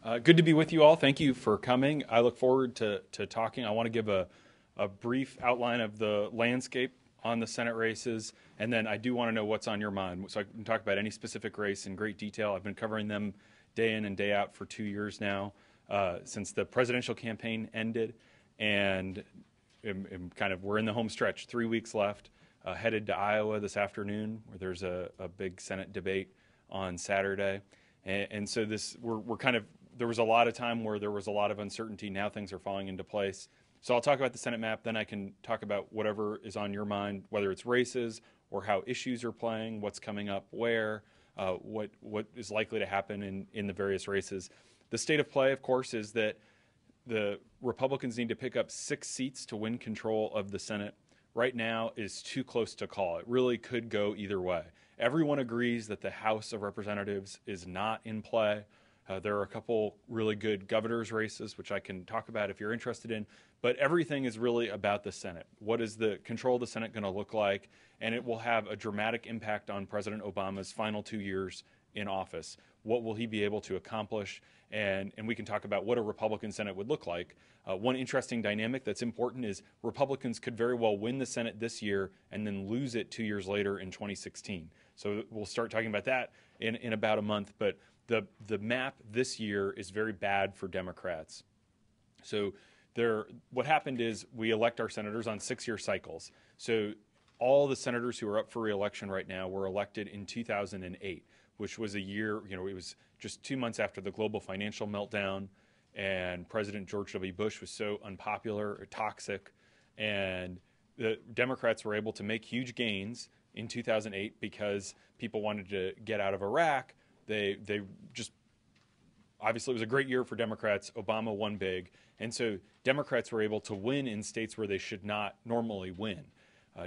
Good to be with you all. Thank you for coming. I look forward to talking. I want to give a brief outline of the landscape on the Senate races, and then I do want to know what's on your mind. So I can talk about any specific race in great detail. I've been covering them day in and day out for 2 years now, since the presidential campaign ended, and we're in the home stretch. 3 weeks left. Headed to Iowa this afternoon, where there's a big Senate debate on Saturday, and so there was a lot of time where there was a lot of uncertainty. Now things are falling into place. So I'll talk about the Senate map, then I can talk about whatever is on your mind, whether it's races or how issues are playing, what's coming up where, what is likely to happen in the various races. The state of play, of course, is that the Republicans need to pick up 6 seats to win control of the Senate. Right now is too close to call. It really could go either way. Everyone agrees that the House of Representatives is not in play. There are a couple really good governor's races, which I can talk about if you're interested in, but everything is really about the Senate. What is the control of the Senate going to look like? And it will have a dramatic impact on President Obama's final 2 years in office. What will he be able to accomplish? And we can talk about what a Republican Senate would look like. One interesting dynamic that's important is Republicans could very well win the Senate this year and then lose it 2 years later in 2016. So we'll start talking about that in about a month. But the map this year is very bad for Democrats. So what happened is we elect our senators on 6-year cycles. So all the senators who are up for re-election right now were elected in 2008, which was a year, it was just 2 months after the global financial meltdown, and President George W. Bush was so unpopular or toxic, and the Democrats were able to make huge gains in 2008 because people wanted to get out of Iraq. They just obviously it was a great year for Democrats. Obama won big, and so Democrats were able to win in states where they should not normally win.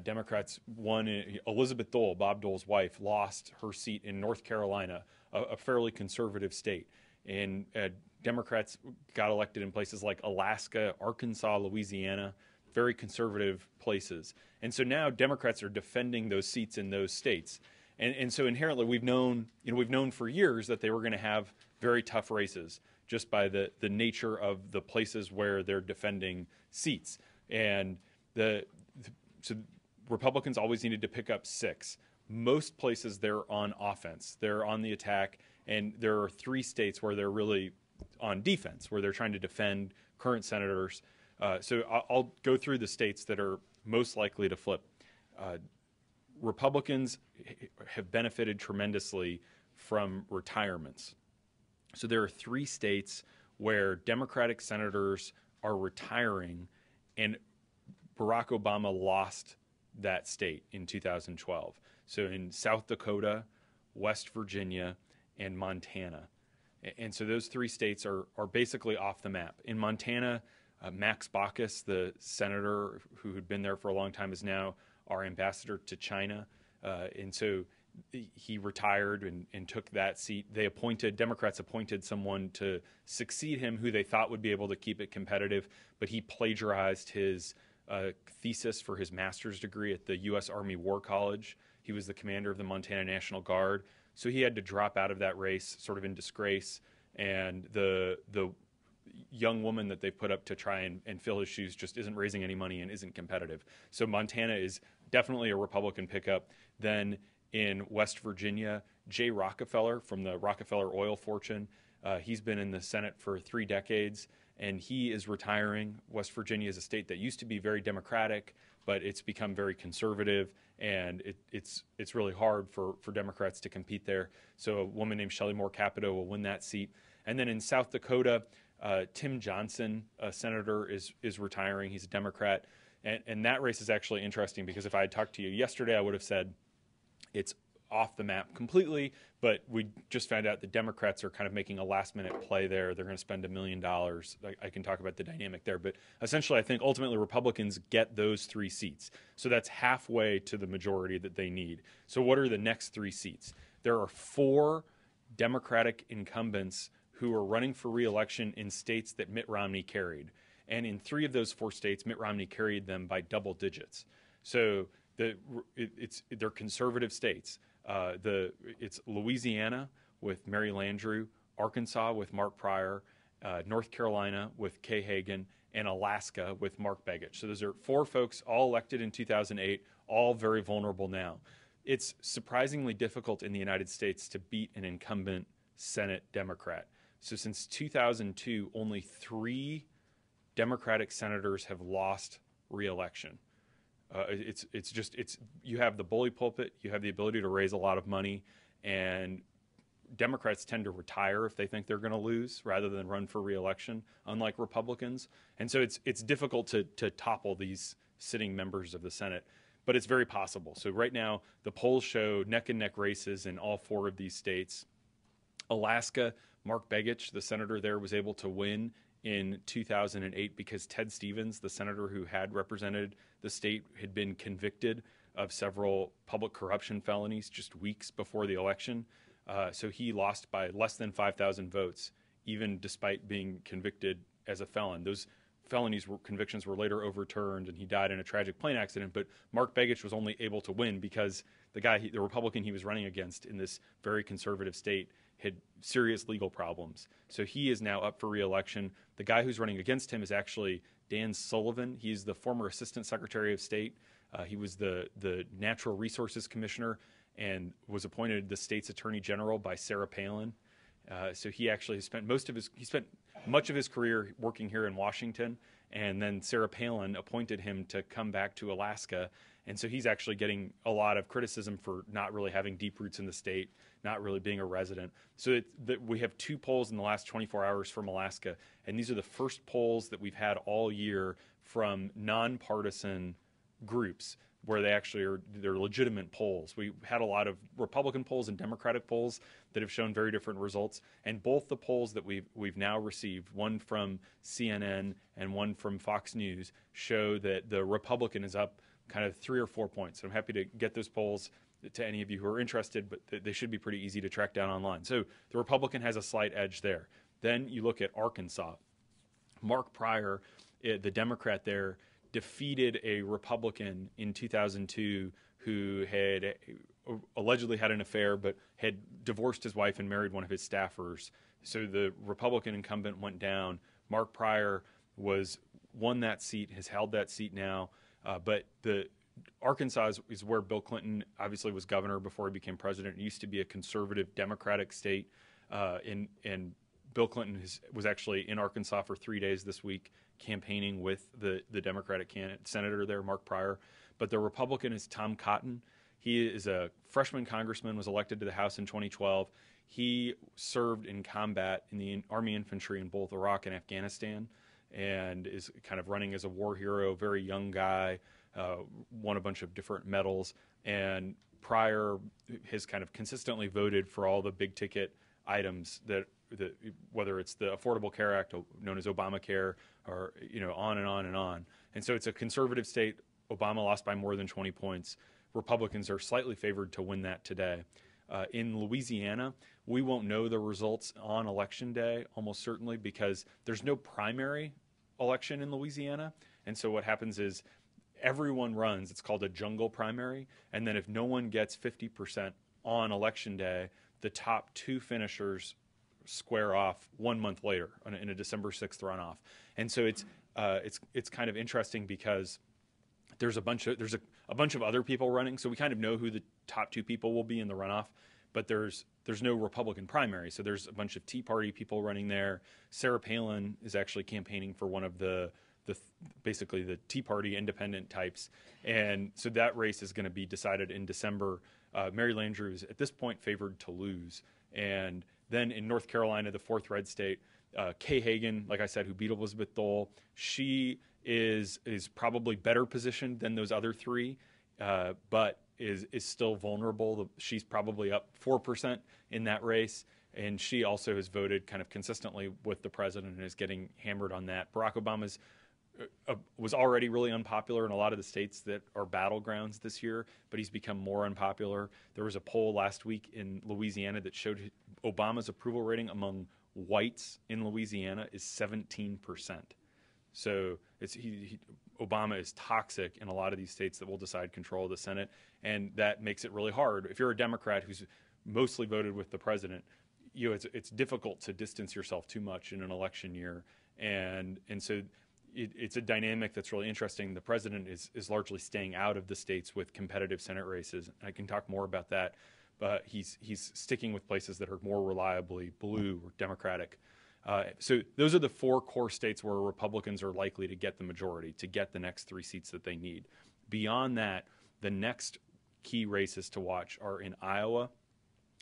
Democrats won. Elizabeth Dole, Bob Dole's wife, lost her seat in North Carolina, a fairly conservative state. And Democrats got elected in places like Alaska, Arkansas, Louisiana, very conservative places. And so now Democrats are defending those seats in those states. And so inherently we've known for years that they were going to have very tough races just by the nature of the places where they're defending seats. And so Republicans always needed to pick up 6. Most places they're on offense. They're on the attack. And there are 3 states where they're really on defense, where they're trying to defend current senators. So I'll go through the states that are most likely to flip. Republicans have benefited tremendously from retirements. So there are 3 states where Democratic senators are retiring, and Barack Obama lost that state in 2012. So in South Dakota, West Virginia, and Montana. And so those 3 states are basically off the map. In Montana, Max Baucus, the senator who had been there for a long time, is now our ambassador to China. And so he retired and took that seat. Democrats appointed someone to succeed him who they thought would be able to keep it competitive, but he plagiarized his thesis for his master's degree at the U.S. Army War College. He was the commander of the Montana National Guard. So he had to drop out of that race sort of in disgrace. And the young woman that they put up to try and fill his shoes just isn't raising any money and isn't competitive. So Montana is definitely a Republican pickup. Then in West Virginia, Jay Rockefeller from the Rockefeller oil fortune, he's been in the Senate for 3 decades, and he is retiring. West Virginia is a state that used to be very Democratic, but it's become very conservative, and it's really hard for Democrats to compete there. So a woman named Shelley Moore Capito will win that seat. And then in South Dakota, Tim Johnson, a senator, is retiring. He's a Democrat. And that race is actually interesting because if I had talked to you yesterday, I would have said it's off the map completely, but we just found out the Democrats are kind of making a last-minute play there. They're going to spend $1 million. I can talk about the dynamic there, but essentially I think ultimately Republicans get those 3 seats. So that's halfway to the majority that they need. So what are the next 3 seats? There are 4 Democratic incumbents who are running for re-election in states that Mitt Romney carried. And in 3 of those 4 states, Mitt Romney carried them by double digits. So they're conservative states. It's Louisiana with Mary Landrieu, Arkansas with Mark Pryor, North Carolina with Kay Hagan, and Alaska with Mark Begich. So those are 4 folks all elected in 2008, all very vulnerable now. It's surprisingly difficult in the United States to beat an incumbent Senate Democrat. So since 2002, only 3 Democratic senators have lost re-election. It's you have the bully pulpit, you have the ability to raise a lot of money, and Democrats tend to retire if they think they're going to lose rather than run for re-election, unlike Republicans. And so it's difficult to topple these sitting members of the Senate, but it's very possible. So right now, the polls show neck-and-neck races in all 4 of these states. Alaska, Mark Begich, the senator there, was able to win in 2008 because Ted Stevens, the senator who had represented the state, had been convicted of several public corruption felonies just weeks before the election. So he lost by less than 5,000 votes, even despite being convicted as a felon. Those convictions were later overturned, and he died in a tragic plane accident. But Mark Begich was only able to win because the Republican he was running against in this very conservative state had serious legal problems. So he is now up for re-election. The guy who's running against him is actually Dan Sullivan. He's the former Assistant Secretary of State. He was the Natural Resources Commissioner and was appointed the state's Attorney General by Sarah Palin. So he actually spent much of his career working here in Washington, and then Sarah Palin appointed him to come back to Alaska. And so he's actually getting a lot of criticism for not really having deep roots in the state, not really being a resident. So we have 2 polls in the last 24 hours from Alaska, and these are the first polls that we've had all year from nonpartisan groups where they're legitimate polls. We had a lot of Republican polls and Democratic polls that have shown very different results, and both the polls that we've now received, one from CNN and one from Fox News, show that the Republican is up kind of 3 or 4 points. So I'm happy to get those polls to any of you who are interested, but they should be pretty easy to track down online. So the Republican has a slight edge there. Then you look at Arkansas. Mark Pryor, the Democrat there, defeated a Republican in 2002 who had allegedly had an affair but had divorced his wife and married one of his staffers. So the Republican incumbent went down. Mark Pryor won that seat, has held that seat now, but Arkansas is where Bill Clinton obviously was governor before he became president. It used to be a conservative Democratic state, and Bill Clinton was actually in Arkansas for 3 days this week campaigning with the Democratic senator there, Mark Pryor. But the Republican is Tom Cotton. He is a freshman congressman, was elected to the House in 2012. He served in combat in the Army infantry in both Iraq and Afghanistan and is kind of running as a war hero, very young guy, won a bunch of different medals. And Pryor has kind of consistently voted for all the big ticket items whether it's the Affordable Care Act, known as Obamacare, or on and on and on. And so it's a conservative state. Obama lost by more than 20 points. Republicans are slightly favored to win that today. In Louisiana, we won't know the results on Election Day, almost certainly, because there's no primary election in Louisiana. And so what happens is everyone runs. It's called a jungle primary. And then if no one gets 50% on Election Day, the top 2 finishers square off 1 month later in a December 6th runoff. And so it's kind of interesting because there's a bunch of other people running, so we kind of know who the top 2 people will be in the runoff, but there's no Republican primary. So there's a bunch of Tea Party people running there. Sarah Palin is actually campaigning for one of basically the Tea Party independent types. And so that race is going to be decided in December. Mary Landrieu is at this point favored to lose. And then in North Carolina, the 4th red state, Kay Hagan, like I said, who beat Elizabeth Dole, she is probably better positioned than those other 3, but is still vulnerable. She's probably up 4% in that race, and she also has voted kind of consistently with the president and is getting hammered on that. Barack Obama's was already really unpopular in a lot of the states that are battlegrounds this year, but he's become more unpopular. There was a poll last week in Louisiana that showed Obama's approval rating among whites in Louisiana is 17%. So Obama is toxic in a lot of these states that will decide control of the Senate, and that makes it really hard. If you're a Democrat who's mostly voted with the president, it's difficult to distance yourself too much in an election year, and so it's a dynamic that's really interesting. The president is largely staying out of the states with competitive Senate races. I can talk more about that, but he's sticking with places that are more reliably blue or Democratic. So those are the 4 core states where Republicans are likely to get the majority, to get the next 3 seats that they need. Beyond that, the next key races to watch are in Iowa.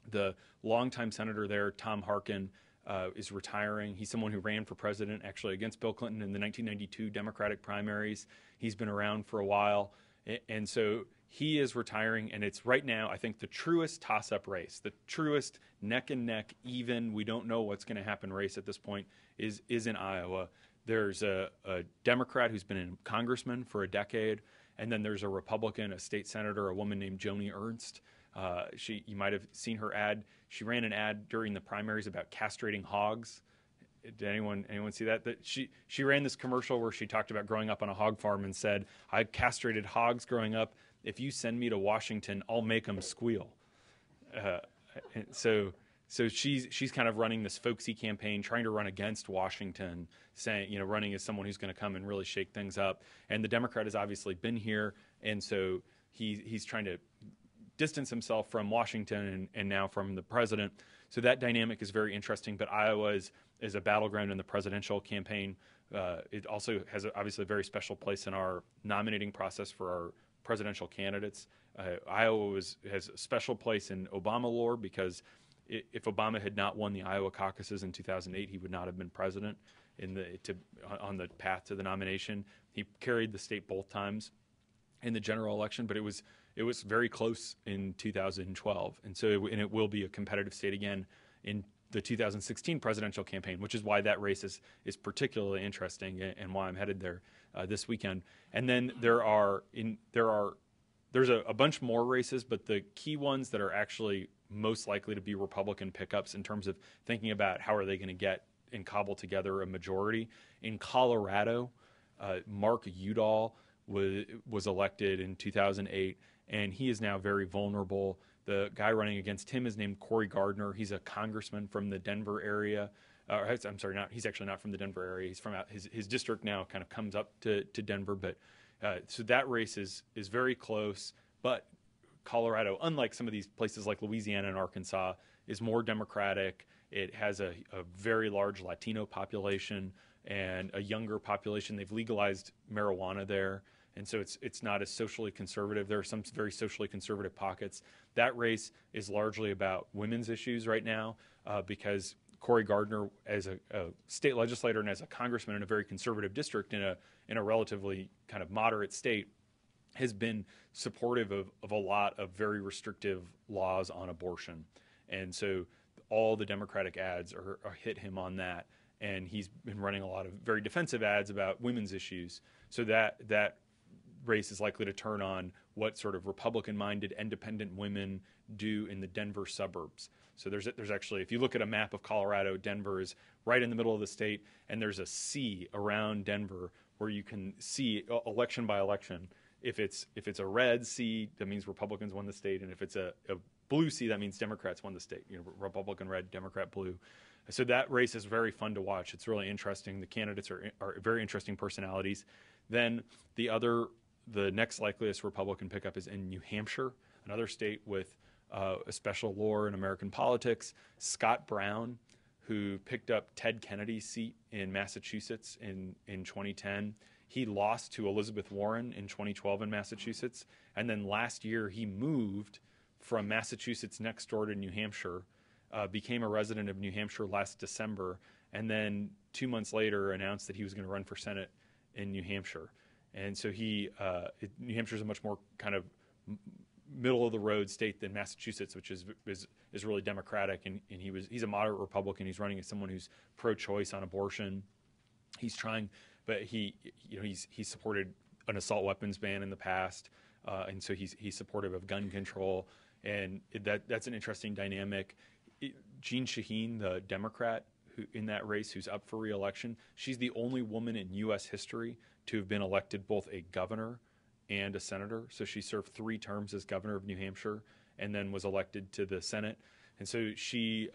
The longtime senator there, Tom Harkin, is retiring. He's someone who ran for president, actually, against Bill Clinton in the 1992 Democratic primaries. He's been around for a while. And so he is retiring, and it's right now, I think, the truest toss-up race, the truest neck and neck, even, we don't know what's going to happen race at this point, is in Iowa. There's a Democrat who's been a congressman for a decade, and then there's a Republican, a state senator, a woman named Joni Ernst. You might have seen her ad. She ran an ad during the primaries about castrating hogs. Did anyone see that? That she ran this commercial where she talked about growing up on a hog farm and said, "I castrated hogs growing up. If you send me to Washington, I'll make them squeal." So she's kind of running this folksy campaign, trying to run against Washington, saying, running as someone who's going to come and really shake things up. And the Democrat has obviously been here, and so he's trying to distance himself from Washington and now from the president. So that dynamic is very interesting. But Iowa is a battleground in the presidential campaign. It also has obviously a very special place in our nominating process for our presidential candidates. Iowa has a special place in Obama lore because if Obama had not won the Iowa caucuses in 2008, he would not have been president on the path to the nomination. He carried the state both times in the general election, but it was very close in 2012, and it will be a competitive state again in the 2016 presidential campaign, which is why that race is particularly interesting and why I'm headed there this weekend. And then there's a bunch more races, but the key ones that are actually most likely to be Republican pickups in terms of thinking about how are they going to get and cobble together a majority. In Colorado, Mark Udall was elected in 2008, and he is now very vulnerable. The guy running against him is named Cory Gardner. He's a congressman from the Denver area. I'm sorry, he's actually not from the Denver area. He's from his district now kind of comes up to Denver. But so that race is very close. But Colorado, unlike some of these places like Louisiana and Arkansas, is more Democratic. It has a very large Latino population and a younger population. They've legalized marijuana there. And so it's not as socially conservative. There are some very socially conservative pockets. That race is largely about women's issues right now because Cory Gardner, as a state legislator and as a congressman in a very conservative district in a relatively kind of moderate state, has been supportive of a lot of very restrictive laws on abortion. And so all the Democratic ads are hit him on that. And he's been running a lot of very defensive ads about women's issues. So that race is likely to turn on what sort of Republican-minded independent women do in the Denver suburbs. So there's actually, if you look at a map of Colorado, Denver is right in the middle of the state, and there's a C around Denver where you can see election by election. If it's a red C, that means Republicans won the state, and if it's a blue C, that means Democrats won the state. Republican red, Democrat blue. So that race is very fun to watch. It's really interesting. The candidates are very interesting personalities. Then the next likeliest Republican pickup is in New Hampshire, another state with a special lore in American politics. Scott Brown, who picked up Ted Kennedy's seat in Massachusetts in 2010, he lost to Elizabeth Warren in 2012 in Massachusetts. And then last year, he moved from Massachusetts next door to New Hampshire, became a resident of New Hampshire last December, and then 2 months later announced that he was going to run for Senate in New Hampshire. And so New Hampshire is a much more kind of middle of the road state than Massachusetts, which is really Democratic. And he's a moderate Republican. He's running as someone who's pro-choice on abortion. He's trying, but he's supported an assault weapons ban in the past, and so he's supportive of gun control. And that's an interesting dynamic. Jeanne Shaheen, the Democrat in that race who's up for re-election, she's the only woman in U.S. history to have been elected both a governor and a senator. So she served 3 terms as governor of New Hampshire and then was elected to the Senate. And so she's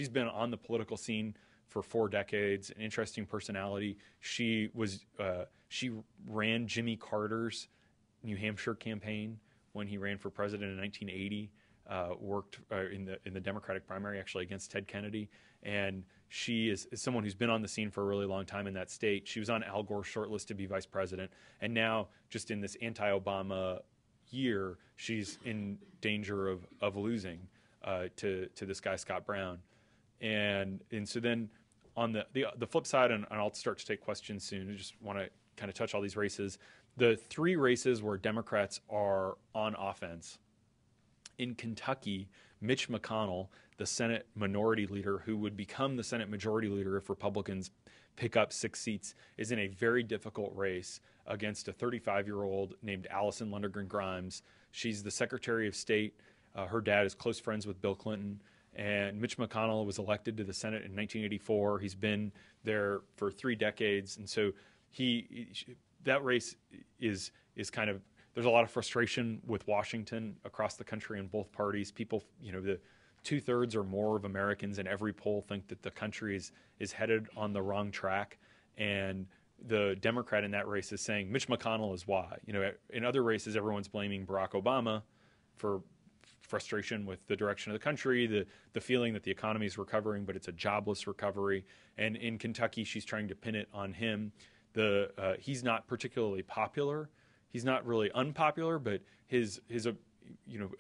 been on the political scene for 4 decades, an interesting personality. She ran Jimmy Carter's New Hampshire campaign when he ran for president in 1980. Worked in the Democratic primary actually against Ted Kennedy, and she is someone who's been on the scene for a really long time in that state. She was on Al Gore's shortlist to be vice president, and now just in this anti-Obama year, she's in danger of losing to this guy Scott Brown, and so then on the flip side, and I'll start to take questions soon. I just want to kind of touch all these races. The 3 races where Democrats are on offense. In Kentucky, Mitch McConnell, the Senate minority leader who would become the Senate majority leader if Republicans pick up 6 seats, is in a very difficult race against a 35-year-old named Allison Lundergan Grimes. She's the Secretary of State. Her dad is close friends with Bill Clinton. And Mitch McConnell was elected to the Senate in 1984. He's been there for 3 decades. And so that race is kind of, there's a lot of frustration with Washington across the country in both parties. People, the 2/3 or more of Americans in every poll think that the country is headed on the wrong track. And the Democrat in that race is saying Mitch McConnell is why. In other races, everyone's blaming Barack Obama for frustration with the direction of the country, the feeling that the economy is recovering, but it's a jobless recovery. And in Kentucky, she's trying to pin it on him. He's not particularly popular. He's not really unpopular, but his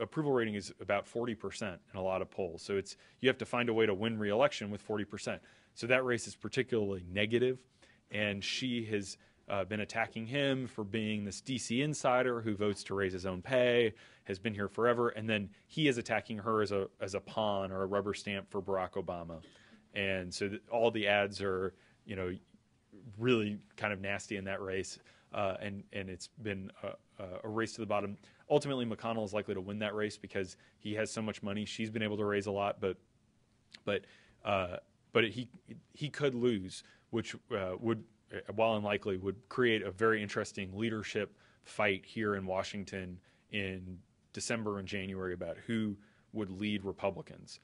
approval rating is about 40% in a lot of polls. So you have to find a way to win re-election with 40%. So that race is particularly negative, and she has been attacking him for being this DC insider who votes to raise his own pay, has been here forever, and then he is attacking her as a pawn or a rubber stamp for Barack Obama. And so all the ads are, really kind of nasty in that race. And it's been a race to the bottom. Ultimately, McConnell is likely to win that race because he has so much money. She's been able to raise a lot, but he could lose, which would, while unlikely, would create a very interesting leadership fight here in Washington in December and January about who would lead Republicans.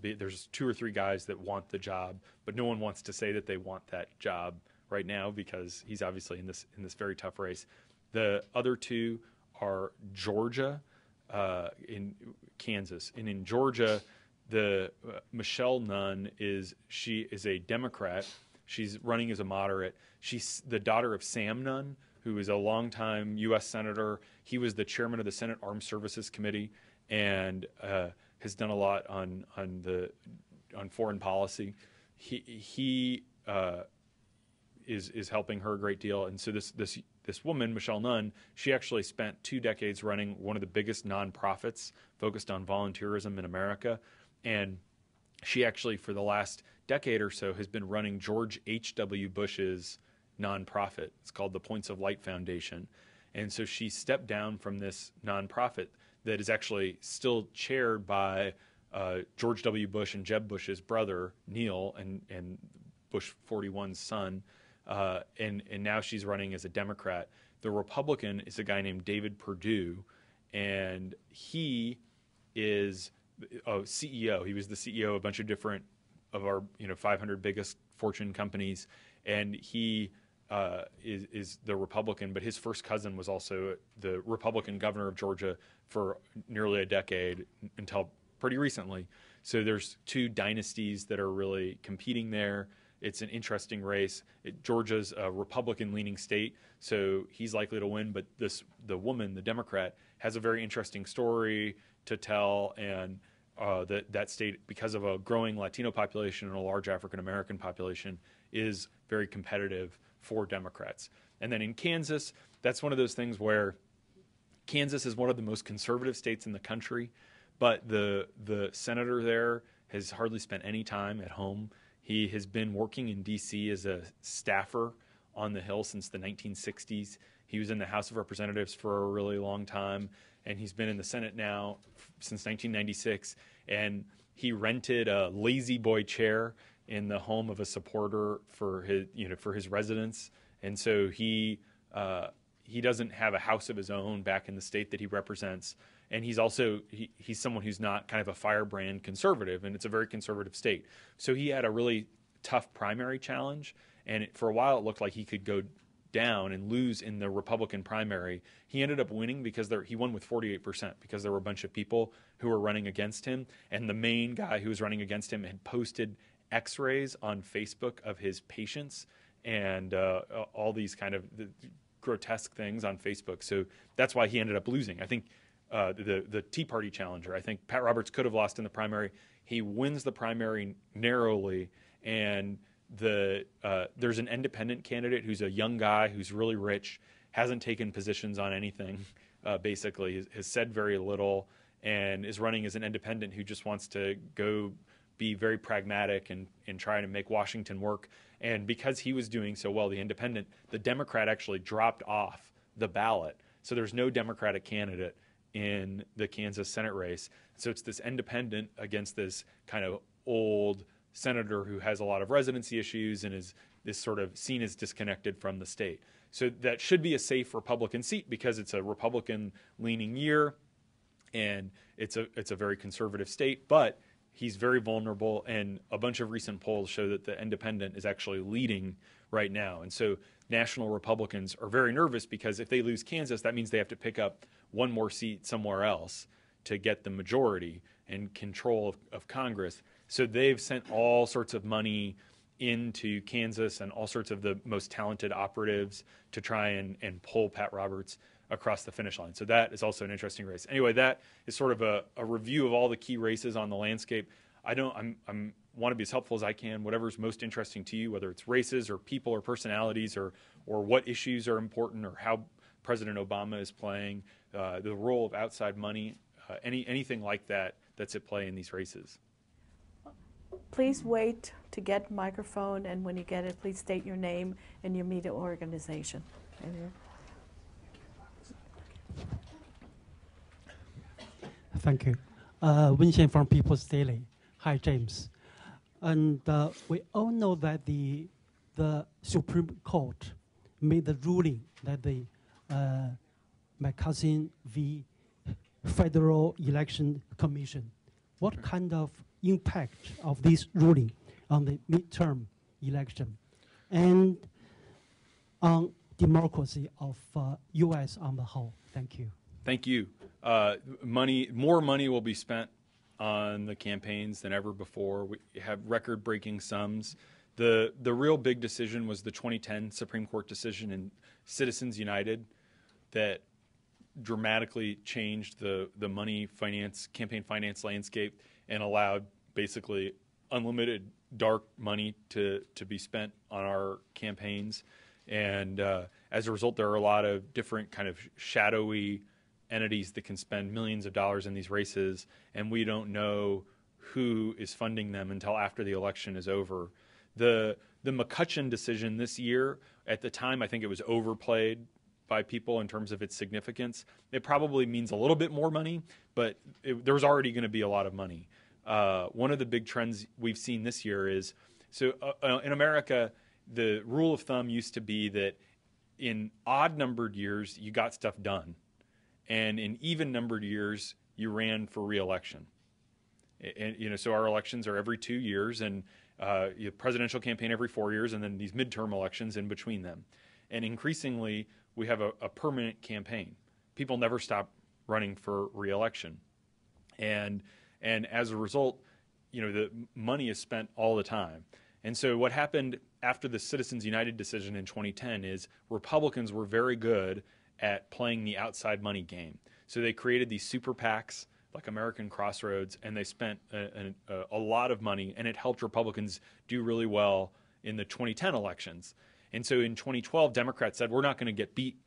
There's 2 or 3 guys that want the job, but no one wants to say that they want that job right now because he's obviously in this very tough race. The other 2 are Georgia, in Kansas, and in Georgia, Michelle Nunn is a Democrat. She's running as a moderate. She's the daughter of Sam Nunn, who is a longtime U.S. senator. He was the chairman of the Senate Armed Services Committee and has done a lot on foreign policy. He is helping her a great deal. And so this woman, Michelle Nunn, she actually spent 2 decades running one of the biggest nonprofits focused on volunteerism in America. And she actually, for the last decade or so, has been running George H.W. Bush's nonprofit. It's called the Points of Light Foundation. And so she stepped down from this nonprofit that is actually still chaired by George W. Bush and Jeb Bush's brother, Neil, and Bush 41's son. And now she's running as a Democrat. The Republican is a guy named David Perdue, and he is a CEO. He was the CEO of a bunch of different of our 500 biggest Fortune companies, and he is the Republican. But his first cousin was also the Republican governor of Georgia for nearly a decade until pretty recently. So there's 2 dynasties that are really competing there. It's an interesting race. Georgia's a Republican-leaning state, so he's likely to win. But the woman, the Democrat, has a very interesting story to tell, and that state, because of a growing Latino population and a large African-American population, is very competitive for Democrats. And then in Kansas, that's one of those things where Kansas is one of the most conservative states in the country, but the senator there has hardly spent any time at home. He has been working in D.C. as a staffer on the Hill since the 1960s. He was in the House of Representatives for a really long time, and he's been in the Senate now since 1996. And he rented a lazy boy chair in the home of a supporter for his residence. And so he doesn't have a house of his own back in the state that he represents. And he's also he's someone who's not kind of a firebrand conservative, and it's a very conservative state. So he had a really tough primary challenge, and for a while it looked like he could go down and lose in the Republican primary. He ended up winning because he won with 48% because there were a bunch of people who were running against him, and the main guy who was running against him had posted X-rays on Facebook of his patients and all these kind of grotesque things on Facebook. So that's why he ended up losing. I think the Tea Party challenger, I think Pat Roberts could have lost in the primary. He wins the primary narrowly, and there's an independent candidate who's a young guy who's really rich, hasn't taken positions on anything, basically, has said very little, and is running as an independent who just wants to go be very pragmatic and try to make Washington work. And because he was doing so well, the independent, the Democrat actually dropped off the ballot. So there's no Democratic candidate in the Kansas Senate race. So it's this independent against this kind of old senator who has a lot of residency issues and is sort of seen as disconnected from the state. So that should be a safe Republican seat because it's a Republican-leaning year, and it's a very conservative state. But he's very vulnerable, and a bunch of recent polls show that the independent is actually leading right now. And so national Republicans are very nervous because if they lose Kansas, that means they have to pick up one more seat somewhere else to get the majority and control of Congress. So they've sent all sorts of money into Kansas and all sorts of the most talented operatives to try and pull Pat Roberts across the finish line. So that is also an interesting race. Anyway, that is sort of a review of all the key races on the landscape. I want to be as helpful as I can, whatever's most interesting to you, whether it's races or people or personalities or what issues are important or how President Obama is playing, the role of outside money, anything like that that's at play in these races. Please wait to get microphone, and when you get it, please state your name and your media organization. Thank you. Win Xian from People's Daily. Hi, James. And we all know that the Supreme Court made the ruling that the McCarthy v. Federal Election Commission. What kind of impact of this ruling on the midterm election and on democracy of U.S. on the whole? Thank you. Thank you. More money will be spent on the campaigns than ever before. We have record-breaking sums. The real big decision was the 2010 Supreme Court decision in Citizens United that dramatically changed the campaign finance landscape and allowed basically unlimited dark money to be spent on our campaigns. And as a result, there are a lot of different kind of shadowy entities that can spend millions of dollars in these races, and we don't know who is funding them until after the election is over. The McCutcheon decision this year, at the time, I think it was overplayed by people in terms of its significance. It probably means a little bit more money, but there's already going to be a lot of money. One of the big trends we've seen this year is, in America, the rule of thumb used to be that in odd-numbered years, you got stuff done. And in even-numbered years, you ran for re-election. And, so our elections are every 2 years, and presidential campaign every 4 years, and then these midterm elections in between them. And increasingly, we have a permanent campaign. People never stop running for re-election. And as a result, the money is spent all the time. And so what happened after the Citizens United decision in 2010 is Republicans were very good at playing the outside money game. So they created these super PACs like American Crossroads, and they spent a lot of money, and it helped Republicans do really well in the 2010 elections. And so in 2012, Democrats said, we're not going to get beat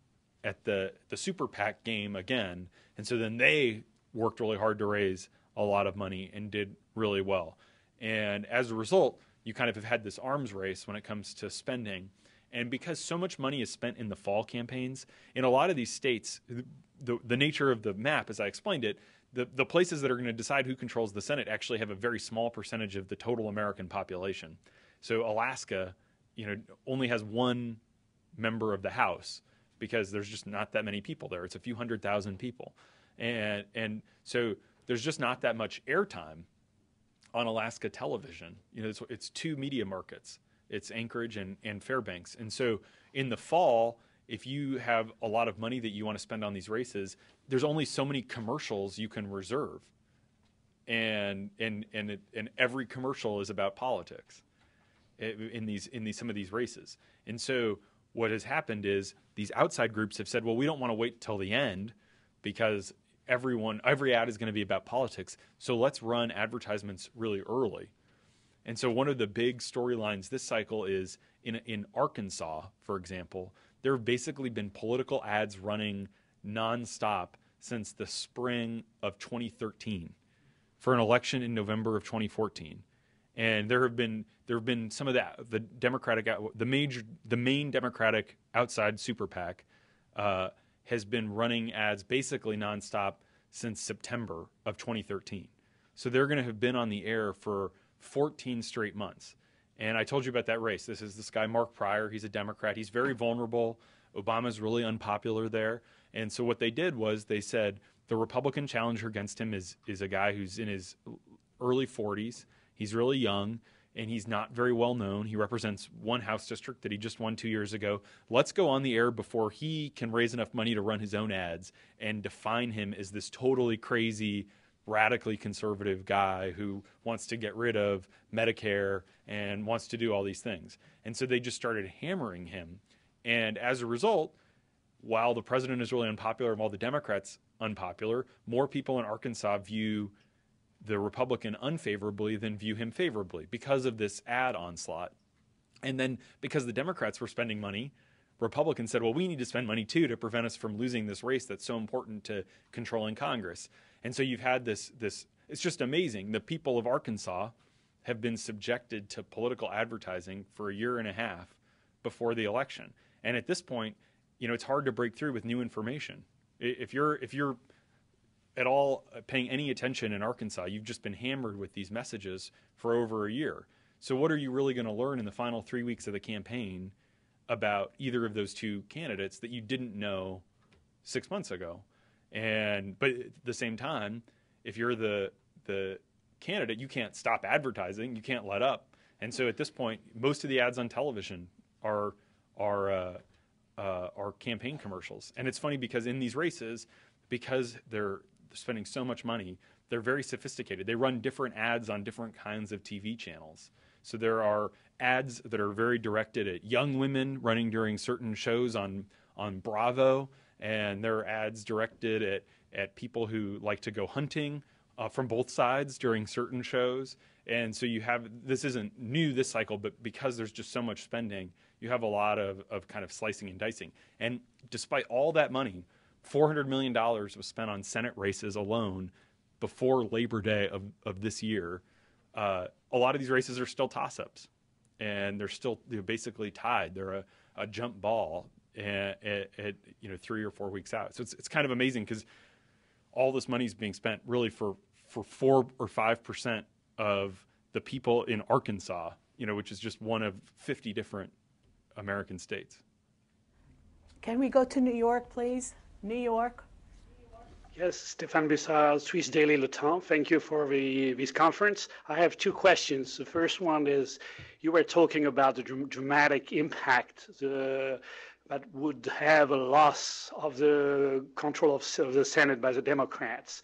at the super PAC game again. And so then they worked really hard to raise a lot of money and did really well. And as a result, you kind of have had this arms race when it comes to spending. And because so much money is spent in the fall campaigns, in a lot of these states, the nature of the map, as I explained it, the places that are going to decide who controls the Senate actually have a very small percentage of the total American population. So Alaska, only has one member of the House because there's just not that many people there. It's a few 100,000 people. And so there's just not that much airtime on Alaska television. You know, it's two media markets. It's Anchorage and Fairbanks. And so in the fall, if you have a lot of money that you want to spend on these races, there's only so many commercials you can reserve. And every commercial is about politics in some of these races. And so what has happened is these outside groups have said, well, we don't want to wait till the end because every ad is going to be about politics. So let's run advertisements really early. And so one of the big storylines this cycle is in Arkansas, for example, there have basically been political ads running nonstop since the spring of 2013 for an election in November of 2014. And there have been some of the main Democratic outside super PAC has been running ads basically nonstop since September of 2013. So they're going to have been on the air for 14 straight months. And I told you about that race. This is this guy, Mark Pryor. He's a Democrat. He's very vulnerable. Obama's really unpopular there. And so what they did was they said the Republican challenger against him is a guy who's in his early 40s. He's really young, and he's not very well known. He represents one House district that he just won 2 years ago. Let's go on the air before he can raise enough money to run his own ads and define him as this totally crazy, radically conservative guy who wants to get rid of Medicare and wants to do all these things. And so they just started hammering him. And as a result, while the president is really unpopular and while the Democrats unpopular, more people in Arkansas view the Republican unfavorably than view him favorably because of this ad onslaught. And then because the Democrats were spending money, Republicans said, well, we need to spend money too to prevent us from losing this race that's so important to controlling Congress. And so you've had this it's just amazing. The people of Arkansas have been subjected to political advertising for a year and a half before the election. And at this point, you know, it's hard to break through with new information. If you're at all paying any attention in Arkansas, you've just been hammered with these messages for over a year. So what are you really going to learn in the final 3 weeks of the campaign about either of those two candidates that you didn't know 6 months ago? But at the same time, if you're the candidate, you can't stop advertising, you can't let up. And so at this point, most of the ads on television are campaign commercials. And it's funny because in these races, because they're spending so much money, they're very sophisticated. They run different ads on different kinds of TV channels. So there are ads that are very directed at young women running during certain shows on Bravo, and there are ads directed at people who like to go hunting from both sides during certain shows. And so this isn't new this cycle, but because there's just so much spending, you have a lot of kind of slicing and dicing. And despite all that money, $400 million was spent on Senate races alone before Labor Day of this year. A lot of these races are still toss-ups, and they're basically tied. They're a jump ball at 3 or 4 weeks out. So it's kind of amazing because all this money is being spent really for 4 or 5% of the people in Arkansas, which is just one of 50 different American states. Can we go to New York, please? New York. Yes, Stéphane Bussard, Swiss Daily Le Temps. Thank you for this conference. I have two questions. The first one is, you were talking about the dramatic impact that would have a loss of the control of the Senate by the Democrats.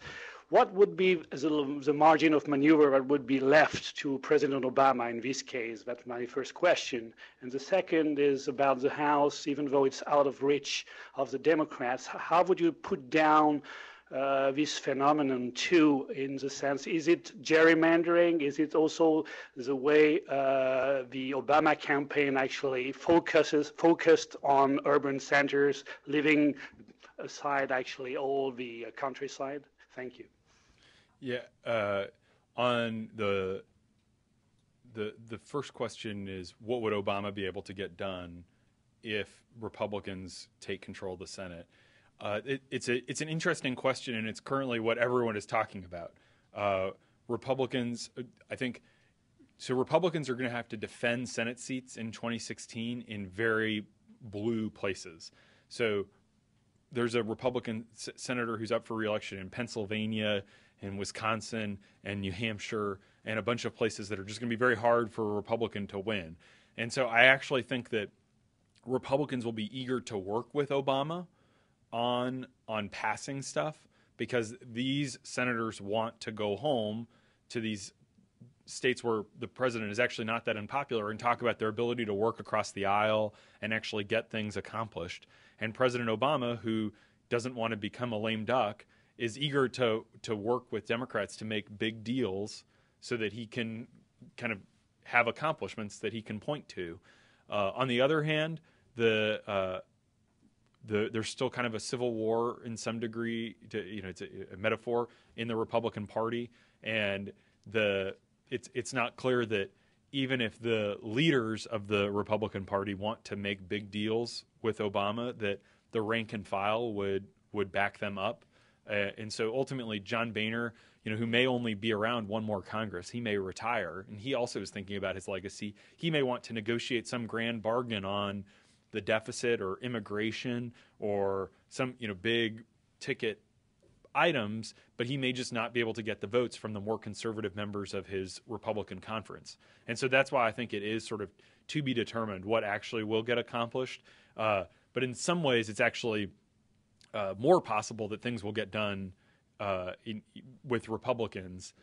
What would be the margin of maneuver that would be left to President Obama in this case? That's my first question. And the second is about the House, even though it's out of reach of the Democrats. How would you put down this phenomenon too, in the sense, is it gerrymandering? Is it also the way the Obama campaign actually focused on urban centers, leaving aside actually all the countryside? Thank you. Yeah, on the first question is, what would Obama be able to get done if Republicans take control of the Senate? It's an interesting question, and it's currently what everyone is talking about. Republicans, I think, so Republicans are going to have to defend Senate seats in 2016 in very blue places. So there's a Republican senator who's up for re-election in Pennsylvania and Wisconsin and New Hampshire and a bunch of places that are just going to be very hard for a Republican to win. And so I actually think that Republicans will be eager to work with Obama on passing stuff, because these senators want to go home to these states where the president is actually not that unpopular and talk about their ability to work across the aisle and actually get things accomplished. And President Obama, who doesn't want to become a lame duck, is eager to work with Democrats to make big deals so that he can kind of have accomplishments that he can point to. On the other hand, there's still kind of a civil war in some degree. It's a metaphor in the Republican Party, and it's not clear that even if the leaders of the Republican Party want to make big deals with Obama, that the rank and file would back them up. And so ultimately, John Boehner, who may only be around one more Congress, he may retire, and he also is thinking about his legacy. He may want to negotiate some grand bargain on the deficit or immigration or some big ticket items, but he may just not be able to get the votes from the more conservative members of his Republican conference. And so that's why I think it is sort of to be determined what actually will get accomplished. But in some ways, it's actually more possible that things will get done with Republicans.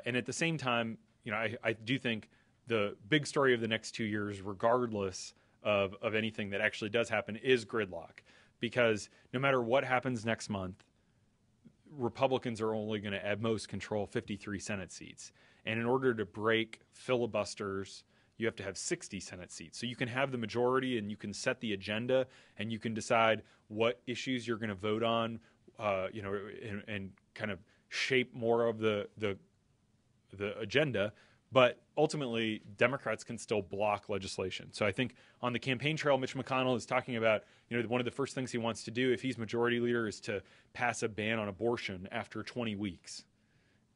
And at the same time, I do think the big story of the next 2 years, regardless of anything that actually does happen, is gridlock. Because no matter what happens next month, Republicans are only going to at most control 53 Senate seats. And in order to break filibusters, you have to have 60 Senate seats. So you can have the majority and you can set the agenda and you can decide what issues you're going to vote on, and kind of shape more of the agenda. But ultimately, Democrats can still block legislation. So I think on the campaign trail, Mitch McConnell is talking about, one of the first things he wants to do if he's majority leader is to pass a ban on abortion after 20 weeks.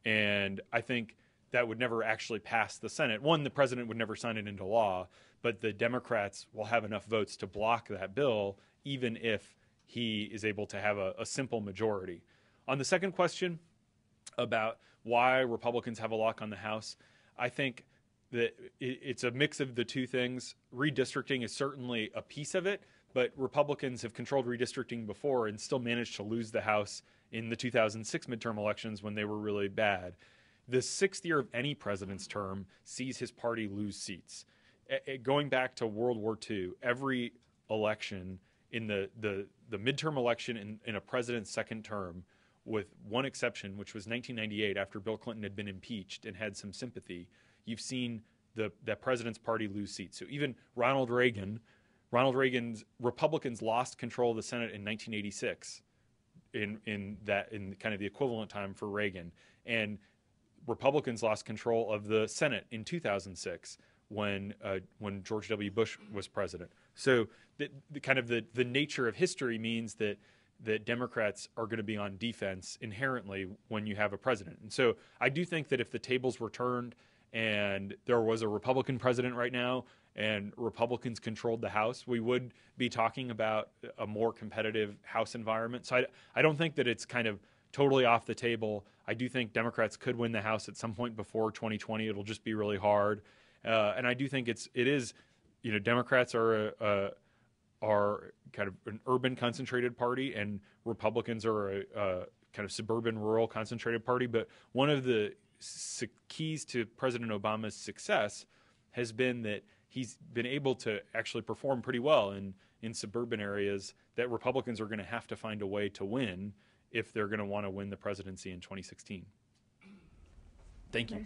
And I think that would never actually pass the Senate. One, the president would never sign it into law, but the Democrats will have enough votes to block that bill, even if he is able to have a simple majority. On the second question about why Republicans have a lock on the House, I think that it's a mix of the two things. Redistricting is certainly a piece of it, but Republicans have controlled redistricting before and still managed to lose the House in the 2006 midterm elections when they were really bad. The sixth year of any president's term sees his party lose seats. Going back to World War II, every election in the midterm election in a president's second term, with one exception, which was 1998 after Bill Clinton had been impeached and had some sympathy, you've seen that president's party lose seats. So even Ronald Reagan's Republicans lost control of the Senate in 1986 in kind of the equivalent time for Reagan. And Republicans lost control of the Senate in 2006 when George W. Bush was president. So the nature of history means that Democrats are going to be on defense inherently when you have a president. And so I do think that if the tables were turned and there was a Republican president right now and Republicans controlled the House, we would be talking about a more competitive House environment. So I don't think that it's kind of totally off the table. I do think Democrats could win the House at some point before 2020. It'll just be really hard. And I do think it is, Democrats are kind of an urban concentrated party and Republicans are a kind of suburban rural concentrated party. But one of the keys to President Obama's success has been that he's been able to actually perform pretty well in suburban areas that Republicans are going to have to find a way to win if they're going to want to win the presidency in 2016. Thank you.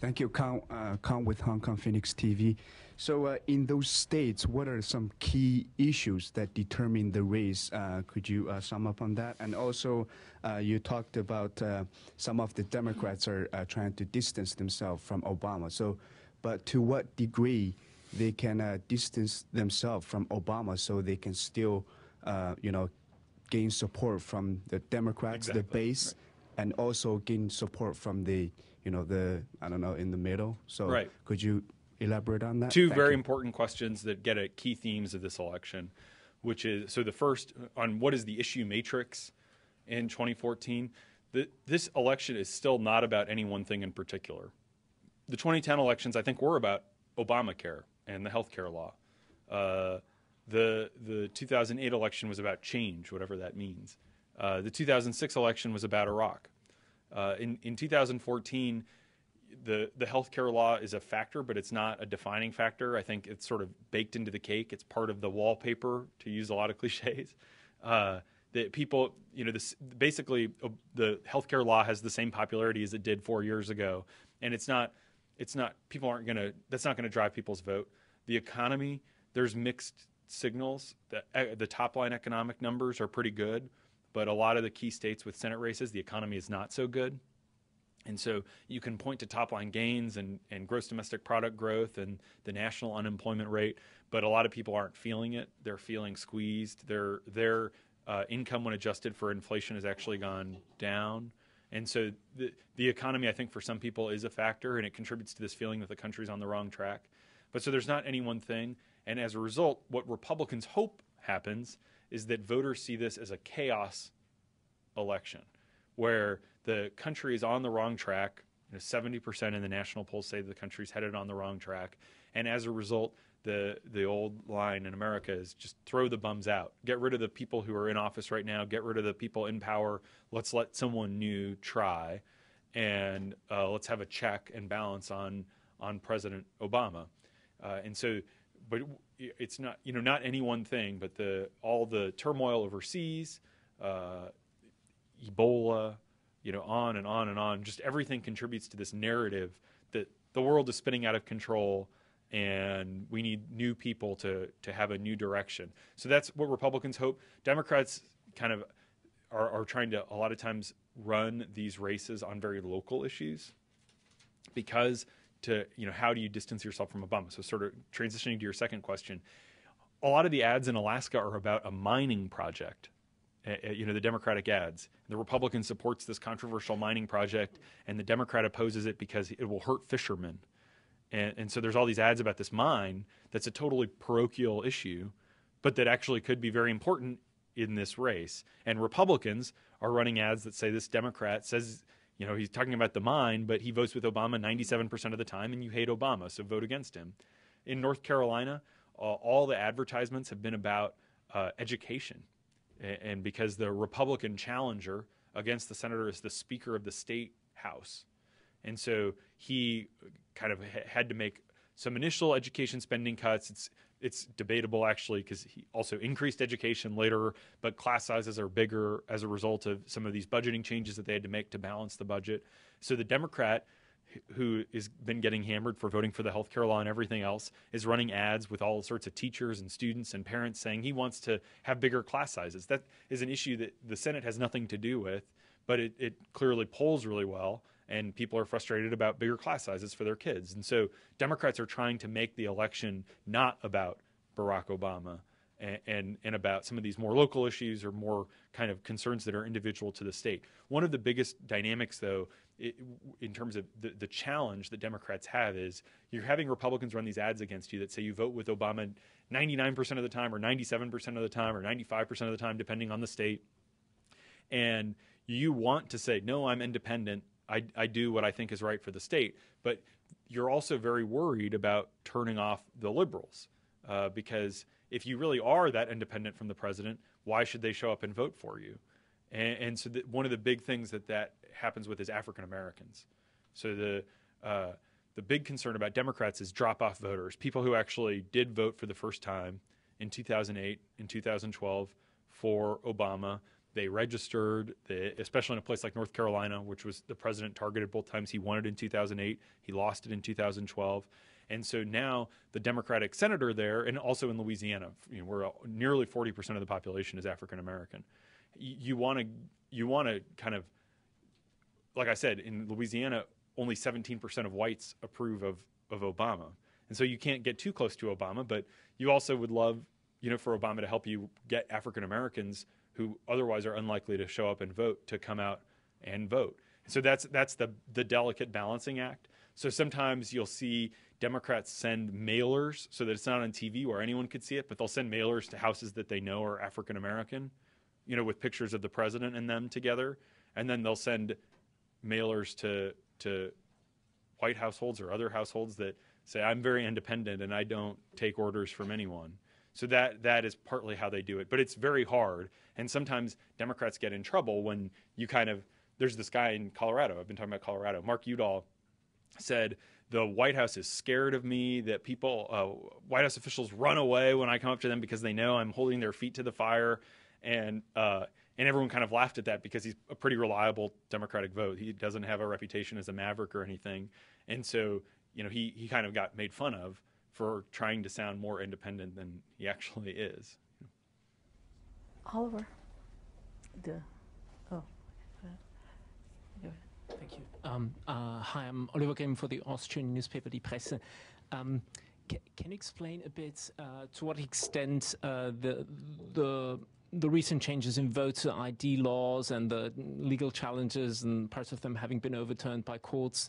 Thank you, Kang with Hong Kong Phoenix TV. So in those states, what are some key issues that determine the race? Could you sum up on that? And also, you talked about some of the Democrats are trying to distance themselves from Obama. So, but to what degree they can distance themselves from Obama so they can still, gain support from the Democrats, the base, and also gain support from the, in the middle. So right. Could you elaborate on that? Two Thank very you. important questions that get at key themes of this election, which is, so the first on what is the issue matrix in 2014. This election is still not about any one thing in particular. The 2010 elections, I think, were about Obamacare and the health care law. The 2008 election was about change, whatever that means. The 2006 election was about Iraq. In 2014, the healthcare law is a factor, but it's not a defining factor. I think it's sort of baked into the cake. It's part of the wallpaper, to use a lot of cliches. That people, basically the healthcare law has the same popularity as it did 4 years ago, and it's not. People aren't gonna. That's not gonna drive people's vote. The economy, there's mixed signals. The top line economic numbers are pretty good, but a lot of the key states with Senate races, the economy is not so good. And so you can point to top-line gains and gross domestic product growth and the national unemployment rate, but a lot of people aren't feeling it. They're feeling squeezed. Their income, when adjusted for inflation, has actually gone down. And so the economy, I think, for some people is a factor, and it contributes to this feeling that the country's on the wrong track. But so there's not any one thing. And as a result, what Republicans hope happens is that voters see this as a chaos election, where the country is on the wrong track. 70% in the national polls say the country's headed on the wrong track. And as a result, the old line in America is just throw the bums out. Get rid of the people who are in office right now. Get rid of the people in power. Let's let someone new try. And let's have a check and balance on President Obama. And so, but it's not, not any one thing, but all the turmoil overseas, Ebola, on and on and on. Just everything contributes to this narrative that the world is spinning out of control and we need new people to have a new direction. So that's what Republicans hope. Democrats kind of are trying to, a lot of times, run these races on very local issues because how do you distance yourself from Obama? So sort of transitioning to your second question, a lot of the ads in Alaska are about a mining project. The Democratic ads. The Republican supports this controversial mining project, and the Democrat opposes it because it will hurt fishermen. And so there's all these ads about this mine that's a totally parochial issue, but that actually could be very important in this race. And Republicans are running ads that say this Democrat says, he's talking about the mine, but he votes with Obama 97% of the time, and you hate Obama, so vote against him. In North Carolina, all the advertisements have been about education. And because the Republican challenger against the senator is the Speaker of the State House. And so he kind of had to make some initial education spending cuts. It's debatable, actually, because he also increased education later, but class sizes are bigger as a result of some of these budgeting changes that they had to make to balance the budget. So the Democrat, who has been getting hammered for voting for the health care law and everything else, is running ads with all sorts of teachers and students and parents saying he wants to have bigger class sizes. That is an issue that the Senate has nothing to do with, but it clearly polls really well, and people are frustrated about bigger class sizes for their kids. And so Democrats are trying to make the election not about Barack Obama and about some of these more local issues or more kind of concerns that are individual to the state. One of the biggest dynamics, though, in terms of the challenge that Democrats have is you're having Republicans run these ads against you that say you vote with Obama 99% of the time or 97% of the time or 95% of the time, depending on the state. And you want to say, no, I'm independent. I do what I think is right for the state. But you're also very worried about turning off the liberals because if you really are that independent from the president, why should they show up and vote for you? And so one of the big things that happens with is African Americans. So the big concern about Democrats is drop-off voters, people who actually did vote for the first time in 2008, in 2012 for Obama. They registered, especially in a place like North Carolina, which was the president targeted both times. He won it in 2008. He lost it in 2012. And so now the Democratic senator there, and also in Louisiana, where nearly 40% of the population is African American. You want to kind of, like I said, in Louisiana, only 17% of whites approve of Obama. And so you can't get too close to Obama, but you also would love, for Obama to help you get African Americans who otherwise are unlikely to show up and vote to come out and vote. So that's the delicate balancing act. So sometimes you'll see Democrats send mailers so that it's not on TV where anyone could see it, but they'll send mailers to houses that they know are African American, you know, with pictures of the president and them together. And then they'll send mailers to white households or other households that say, I'm very independent and I don't take orders from anyone. So that is partly how they do it. But it's very hard. And sometimes Democrats get in trouble when you kind of, there's this guy in Colorado, I've been talking about Colorado, Mark Udall said, the White House is scared of me, that people, White House officials run away when I come up to them because they know I'm holding their feet to the fire. And everyone kind of laughed at that because he's a pretty reliable Democratic vote. He doesn't have a reputation as a maverick or anything. And so, you know, he kind of got made fun of for trying to sound more independent than he actually is. Oliver. Thank you. Hi, I'm Oliver Grimm for the Austrian newspaper Die Presse. Can you explain a bit to what extent the recent changes in voter ID laws and the legal challenges and parts of them having been overturned by courts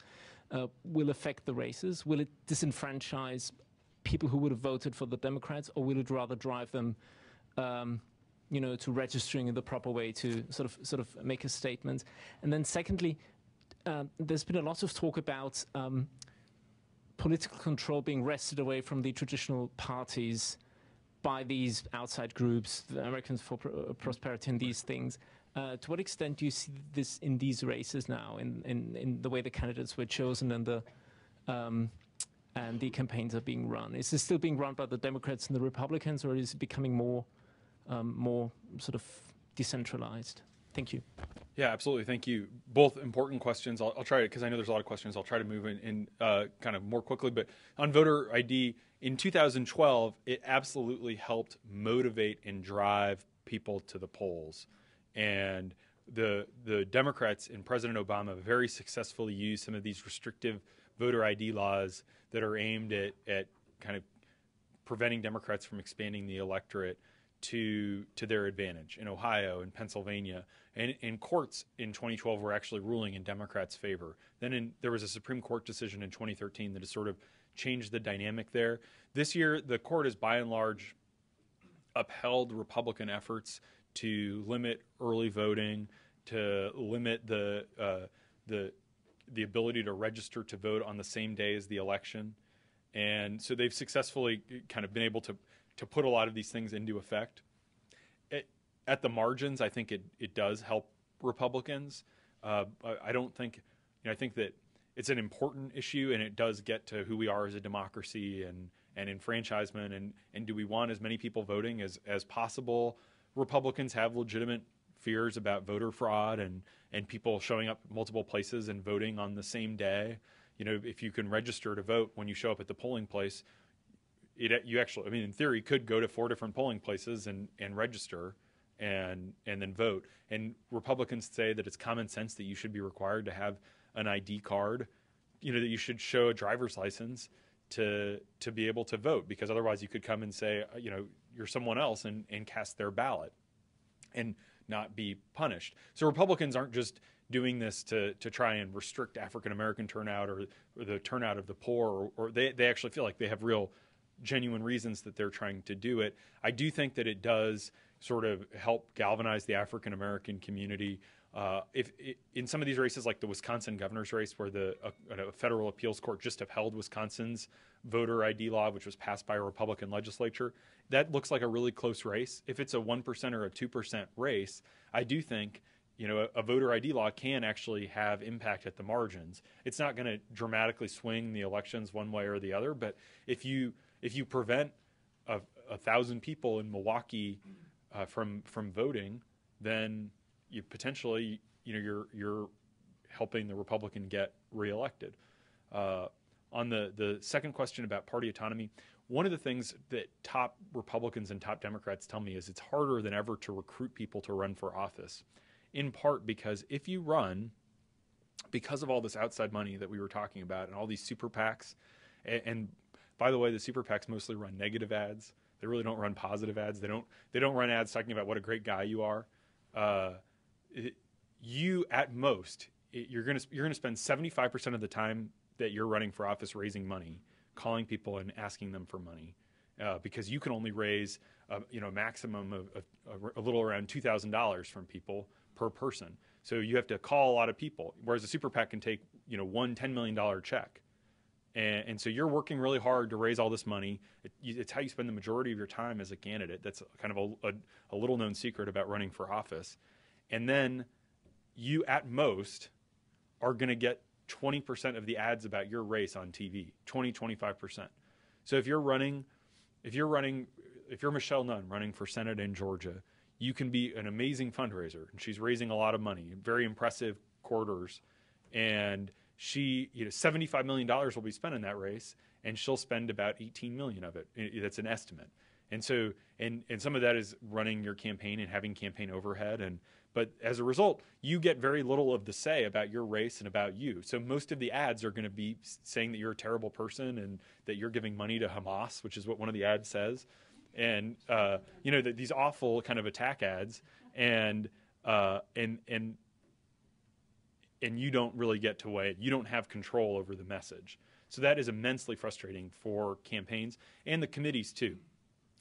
will affect the races? Will it disenfranchise people who would have voted for the Democrats, or will it rather drive them, you know, to registering in the proper way to sort of make a statement? And then secondly, there's been a lot of talk about political control being wrested away from the traditional parties by these outside groups, the Americans for Prosperity and these things. To what extent do you see this in these races now, in the way the candidates were chosen and the campaigns are being run? Is this still being run by the Democrats and the Republicans, or is it becoming more sort of decentralized? Thank you. Yeah, absolutely. Thank you. Both important questions. I'll try it because I know there's a lot of questions. I'll try to move in kind of more quickly. But on voter ID, in 2012, it absolutely helped motivate and drive people to the polls. And the Democrats and President Obama very successfully used some of these restrictive voter ID laws that are aimed at kind of preventing Democrats from expanding the electorate to their advantage in Ohio and Pennsylvania. And courts in 2012 were actually ruling in Democrats' favor. Then there was a Supreme Court decision in 2013 that has sort of changed the dynamic there. This year, the court has by and large upheld Republican efforts to limit early voting, to limit the ability to register to vote on the same day as the election. And so they've successfully kind of been able to put a lot of these things into effect. At the margins, I think it does help Republicans. I don't think, I think that it's an important issue, and it does get to who we are as a democracy and enfranchisement, and do we want as many people voting as possible. Republicans have legitimate fears about voter fraud and people showing up multiple places and voting on the same day. You know, if you can register to vote when you show up at the polling place, you actually, I mean, in theory, could go to 4 different polling places and register and then vote. And Republicans say that it's common sense that you should be required to have an ID card, you know, that you should show a driver's license to be able to vote, because otherwise you could come and say, you know, you're someone else and cast their ballot and not be punished. So Republicans aren't just doing this to try and restrict African-American turnout or the turnout of the poor, or they actually feel like they have real genuine reasons that they're trying to do it. I do think that it does sort of help galvanize the African-American community. If in some of these races, like the Wisconsin governor's race, where a federal appeals court just upheld Wisconsin's voter ID law, which was passed by a Republican legislature, that looks like a really close race. If it's a 1% or a 2% race, I do think, you know, a voter ID law can actually have impact at the margins. It's not going to dramatically swing the elections one way or the other, but if you prevent 1,000 people in Milwaukee from voting, then you potentially, you know, you're helping the Republican get reelected. On the second question about party autonomy, one of the things that top Republicans and top Democrats tell me is it's harder than ever to recruit people to run for office, in part because if you run, because of all this outside money that we were talking about and all these super PACs, and by the way, the super PACs mostly run negative ads. They really don't run positive ads. They don't run ads talking about what a great guy you are. You at most, you're going to spend 75% of the time that you're running for office raising money, calling people and asking them for money, because you can only raise a maximum of a little around $2,000 from people per person. So you have to call a lot of people, whereas a super PAC can take one $10 million check. And so you're working really hard to raise all this money. It's how you spend the majority of your time as a candidate. That's kind of a little known secret about running for office. And then you, at most, are going to get 20% of the ads about your race on TV, 25%. So if you're Michelle Nunn running for Senate in Georgia, you can be an amazing fundraiser. And she's raising a lot of money, very impressive quarters. And she, $75 million will be spent in that race, and she'll spend about 18 million of it. That's an estimate. And so, and some of that is running your campaign and having campaign overhead. But as a result, you get very little of the say about your race and about you. So most of the ads are going to be saying that you're a terrible person and that you're giving money to Hamas, which is what one of the ads says. And, these awful kind of attack ads, and you don't really get to weigh it. You don't have control over the message. So that is immensely frustrating for campaigns and the committees too.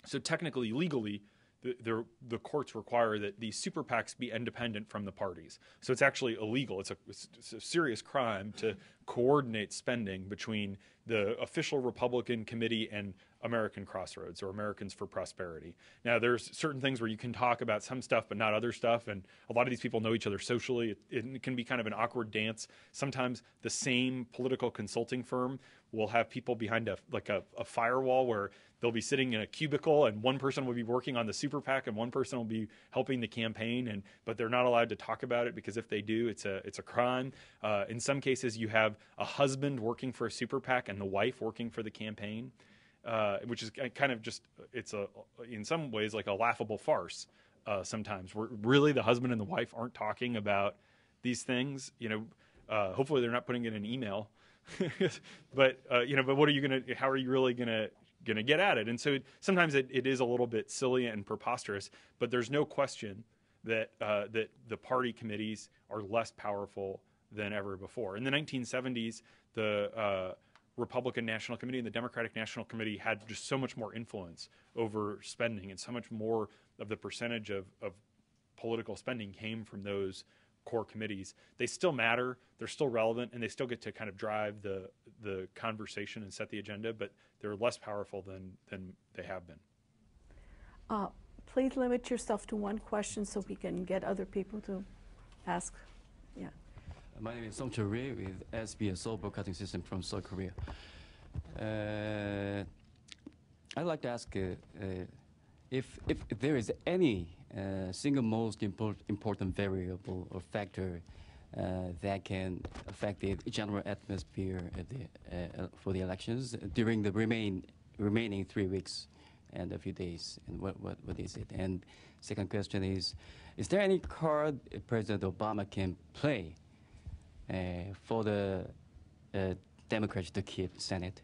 So technically, legally, the courts require that these super PACs be independent from the parties. So it's actually illegal. It's a serious crime to coordinate spending between the official Republican committee and American Crossroads, or Americans for Prosperity. Now, there's certain things where you can talk about some stuff but not other stuff, and a lot of these people know each other socially. It can be kind of an awkward dance. Sometimes the same political consulting firm will have people behind a firewall where they'll be sitting in a cubicle, and one person will be working on the super PAC and one person will be helping the campaign, but they're not allowed to talk about it, because if they do, it's a crime. In some cases, you have a husband working for a super PAC and the wife working for the campaign. Which is kind of in some ways like a laughable farce sometimes, where really the husband and the wife aren't talking about these things. Hopefully they're not putting it in an email, but what are you how are you really gonna get at it? And so sometimes it is a little bit silly and preposterous, but there's no question that the party committees are less powerful than ever before. In the 1970s, the Republican National Committee and the Democratic National Committee had just so much more influence over spending, and so much more of the percentage of political spending came from those core committees. They still matter, they're still relevant, and they still get to kind of drive the conversation and set the agenda, but they're less powerful than they have been. Please limit yourself to one question so we can get other people to ask. Yeah. My name is Song Chul-Ri with SBSO Broadcasting System from South Korea. I'd like to ask if there is any single most important variable or factor that can affect the general atmosphere for the elections during the remaining 3 weeks and a few days, and what is it? And second question is there any card President Obama can play for the Democrats to keep Senate?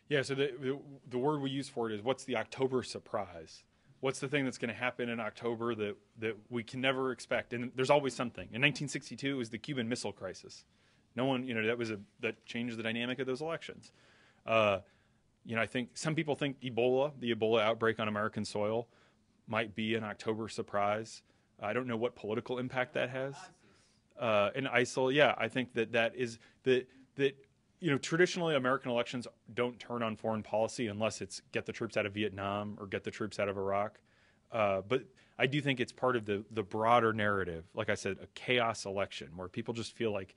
Yeah, so the word we use for it is, what's the October surprise? What's the thing that's going to happen in October that we can never expect? And there's always something. In 1962, it was the Cuban Missile Crisis. No one, that changed the dynamic of those elections. I think some people think the Ebola outbreak on American soil might be an October surprise. I don't know what political impact that has. In ISIL, yeah, I think that is that traditionally American elections don't turn on foreign policy unless it's get the troops out of Vietnam or get the troops out of Iraq. But I do think it's part of the broader narrative. Like I said, a chaos election where people feel like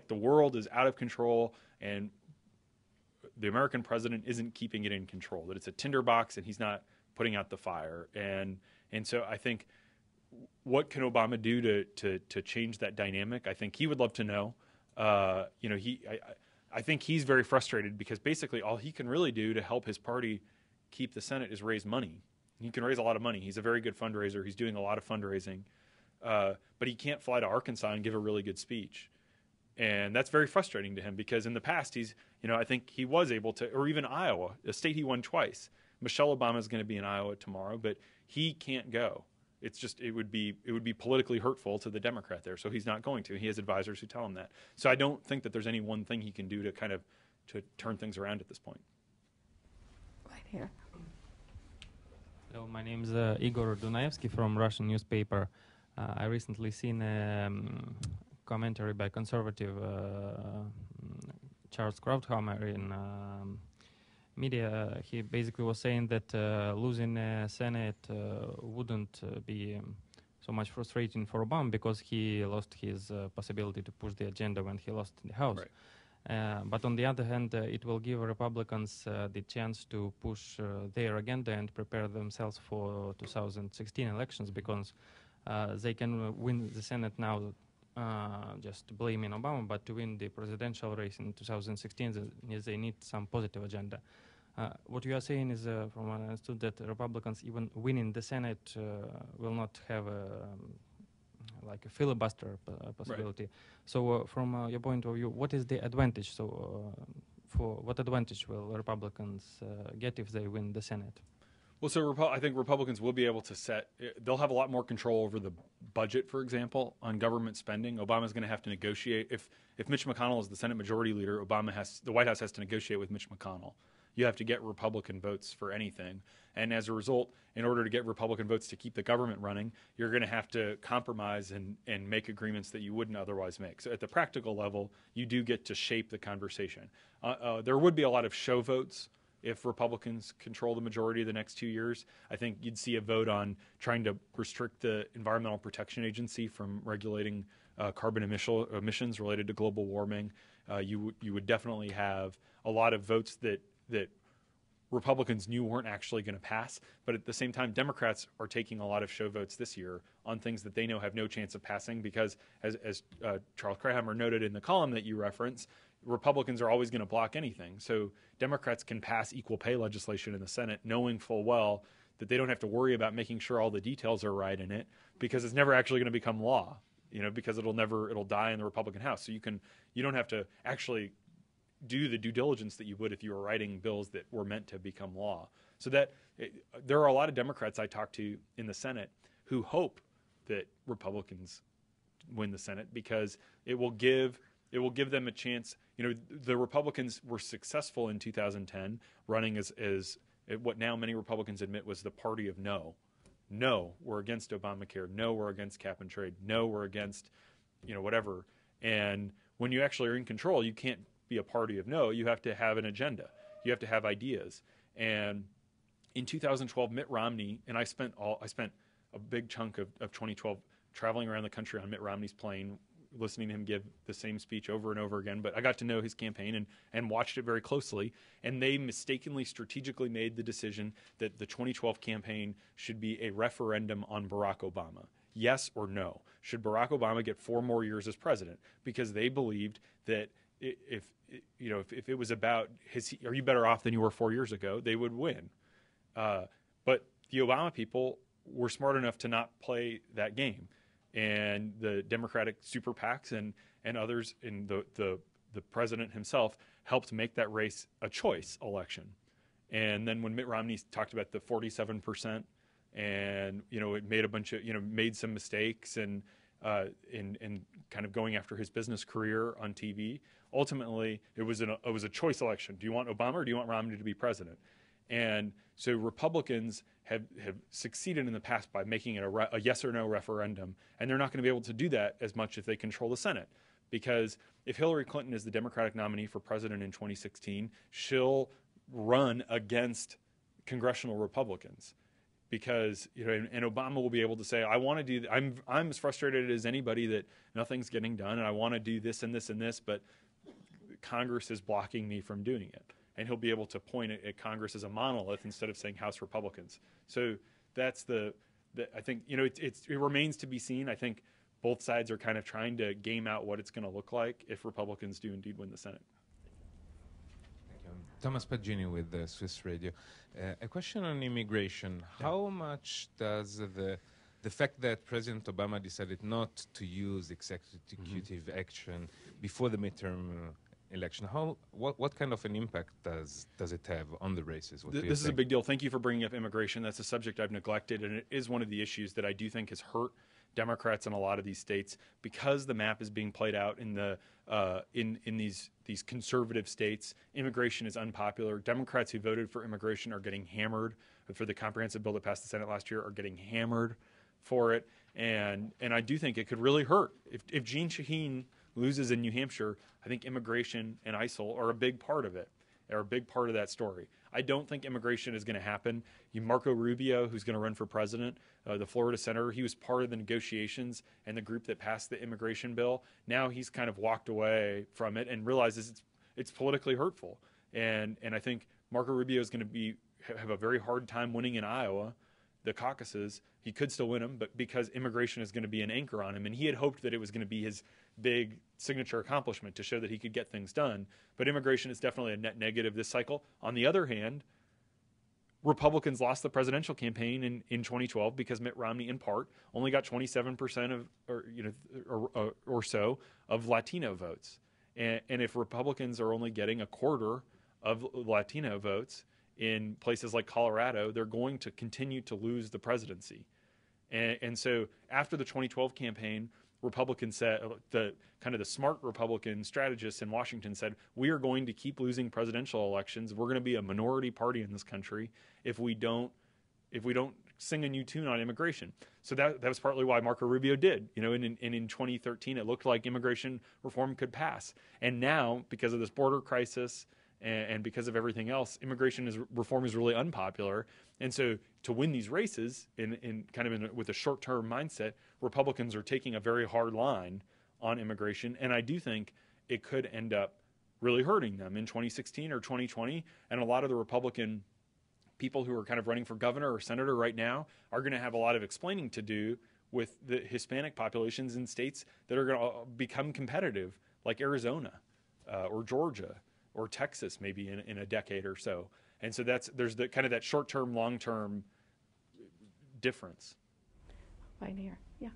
the world is out of control and the American president isn't keeping it in control, that it's a tinderbox and he's not putting out the fire. And so I think, what can Obama do to change that dynamic? I think he would love to know. I think he's very frustrated because basically all he can really do to help his party keep the Senate is raise money. He can raise a lot of money. He's a very good fundraiser. He's doing a lot of fundraising. But he can't fly to Arkansas and give a really good speech. And that's very frustrating to him because in the past I think he was able to, or even Iowa, a state he won twice. Michelle Obama is going to be in Iowa tomorrow, but he can't go. It's just it would be politically hurtful to the Democrat there. So he's not going to. He has advisors who tell him that. So I don't think that there's any one thing he can do to kind of to turn things around at this point. Right here. Hello, my name is Igor Dunaevsky from Russian newspaper. I recently seen a commentary by conservative Charles Krauthammer in media. He basically was saying that losing Senate wouldn't be so much frustrating for Obama because he lost his possibility to push the agenda when he lost in the House. Right. But on the other hand, it will give Republicans the chance to push their agenda and prepare themselves for 2016 elections because they can win the Senate now just blaming Obama, but to win the presidential race in 2016, they need some positive agenda. What you are saying is, from what I understood, that Republicans, even winning the Senate, will not have like a filibuster possibility. Right. So, from your point of view, what is the advantage? So, for what advantage will Republicans get if they win the Senate? Well, so I think Republicans will be able to they'll have a lot more control over the budget, for example, on government spending. Obama's going to have to negotiate. If Mitch McConnell is the Senate Majority Leader, the White House has to negotiate with Mitch McConnell. You have to get Republican votes for anything. And as a result, in order to get Republican votes to keep the government running, you're going to have to compromise and make agreements that you wouldn't otherwise make. So at the practical level, you do get to shape the conversation. There would be a lot of show votes if Republicans control the majority of the next 2 years. I think you'd see a vote on trying to restrict the Environmental Protection Agency from regulating carbon emissions related to global warming. You would definitely have a lot of votes that Republicans knew weren't actually going to pass. But at the same time, Democrats are taking a lot of show votes this year on things that they know have no chance of passing because, as Charles Krauthammer noted in the column that you reference, Republicans are always going to block anything. So Democrats can pass equal pay legislation in the Senate knowing full well that they don't have to worry about making sure all the details are right in it because it's never actually going to become law, because it'll die in the Republican House. So you don't have to actually do the due diligence that you would if you were writing bills that were meant to become law. So there are a lot of Democrats I talk to in the Senate who hope that Republicans win the Senate because it will give them a chance. The Republicans were successful in 2010 running as what now many Republicans admit was the party of no. No, we're against Obamacare. No, we're against cap and trade. No, we're against, whatever. And when you actually are in control, you can't be a party of no. You have to have an agenda. You have to have ideas. And in 2012, Mitt Romney, and I spent a big chunk of 2012 traveling around the country on Mitt Romney's plane, listening to him give the same speech over and over again. But I got to know his campaign and watched it very closely. And they mistakenly, strategically made the decision that the 2012 campaign should be a referendum on Barack Obama. Yes or no? Should Barack Obama get 4 more years as president? Because they believed that if it was about are you better off than you were 4 years ago, they would win. But the Obama people were smart enough to not play that game. And the Democratic super PACs and others in the president himself helped make that race a choice election. And then when Mitt Romney talked about the 47% and, it made a bunch of, made some mistakes and kind of going after his business career on TV, ultimately it was a choice election. Do you want Obama or do you want Romney to be president? And so Republicans have succeeded in the past by making it a yes or no referendum, and they're not going to be able to do that as much if they control the Senate. Because if Hillary Clinton is the Democratic nominee for president in 2016, she'll run against congressional Republicans. Because and Obama will be able to say, I want to do. I'm as frustrated as anybody that nothing's getting done, and I want to do this and this and this, but Congress is blocking me from doing it. And he'll be able to point at Congress as a monolith instead of saying House Republicans. So that's I think, it remains to be seen. I think both sides are kind of trying to game out what it's going to look like if Republicans do indeed win the Senate. Thank you. Thomas Pagini with Swiss Radio. A question on immigration. How much does the fact that President Obama decided not to use executive action before the midterm election. What kind of an impact does it have on the races? What do you This is a think? big deal. Thank you for bringing up immigration. That's a subject I've neglected, and it is one of the issues that I do think has hurt Democrats in a lot of these states because the map is being played out in the in these conservative states. Immigration is unpopular. Democrats who voted for immigration are getting hammered. For the comprehensive bill that passed the Senate last year, are getting hammered for it, and I do think it could really hurt if Jeanne Shaheen loses in New Hampshire. I think immigration and ISIL are a big part of it. They're a big part of that story. I don't think immigration is going to happen. Marco Rubio, who's going to run for president, the Florida senator, he was part of the negotiations and the group that passed the immigration bill. Now he's kind of walked away from it and realizes it's politically hurtful. And I think Marco Rubio is going to have a very hard time winning in Iowa, the caucuses. He could still win them, but because immigration is going to be an anchor on him, and he had hoped that it was going to be his big signature accomplishment to show that he could get things done. But immigration is definitely a net negative this cycle. On the other hand, Republicans lost the presidential campaign in 2012 because Mitt Romney, in part, only got 27% or so of Latino votes. And if Republicans are only getting a quarter of Latino votes in places like Colorado, they're going to continue to lose the presidency. And so after the 2012 campaign, Republicans said, the smart Republican strategists in Washington said, we are going to keep losing presidential elections. We're going to be a minority party in this country if we don't sing a new tune on immigration. So that was partly why Marco Rubio did. And in 2013, it looked like immigration reform could pass. And now, because of this border crisis and because of everything else, immigration reform is really unpopular. And so to win these races with a short-term mindset, Republicans are taking a very hard line on immigration. And I do think it could end up really hurting them in 2016 or 2020. And a lot of the Republican people who are kind of running for governor or senator right now are going to have a lot of explaining to do with the Hispanic populations in states that are going to become competitive, like Arizona or Georgia or Texas, maybe in a decade or so. And so there's the kind of that short-term, long-term difference. Right here, yeah.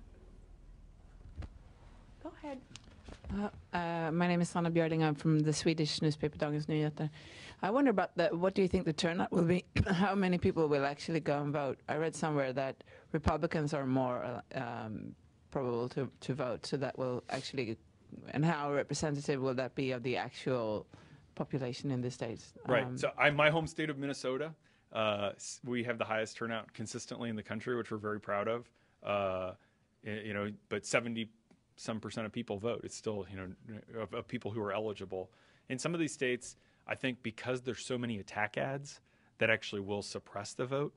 Go ahead. My name is Sanna Björling. I'm from the Swedish newspaper Dagens Nyheter. I wonder about what do you think the turnout will be? How many people will actually go and vote? I read somewhere that Republicans are more probable to vote, so that will actually, and how representative will that be of the actual population in the states? Right. So my home state of Minnesota, we have the highest turnout consistently in the country, which we're very proud of. But 70% of people vote. It's still, of people who are eligible. In some of these states, I think because there's so many attack ads, that actually will suppress the vote.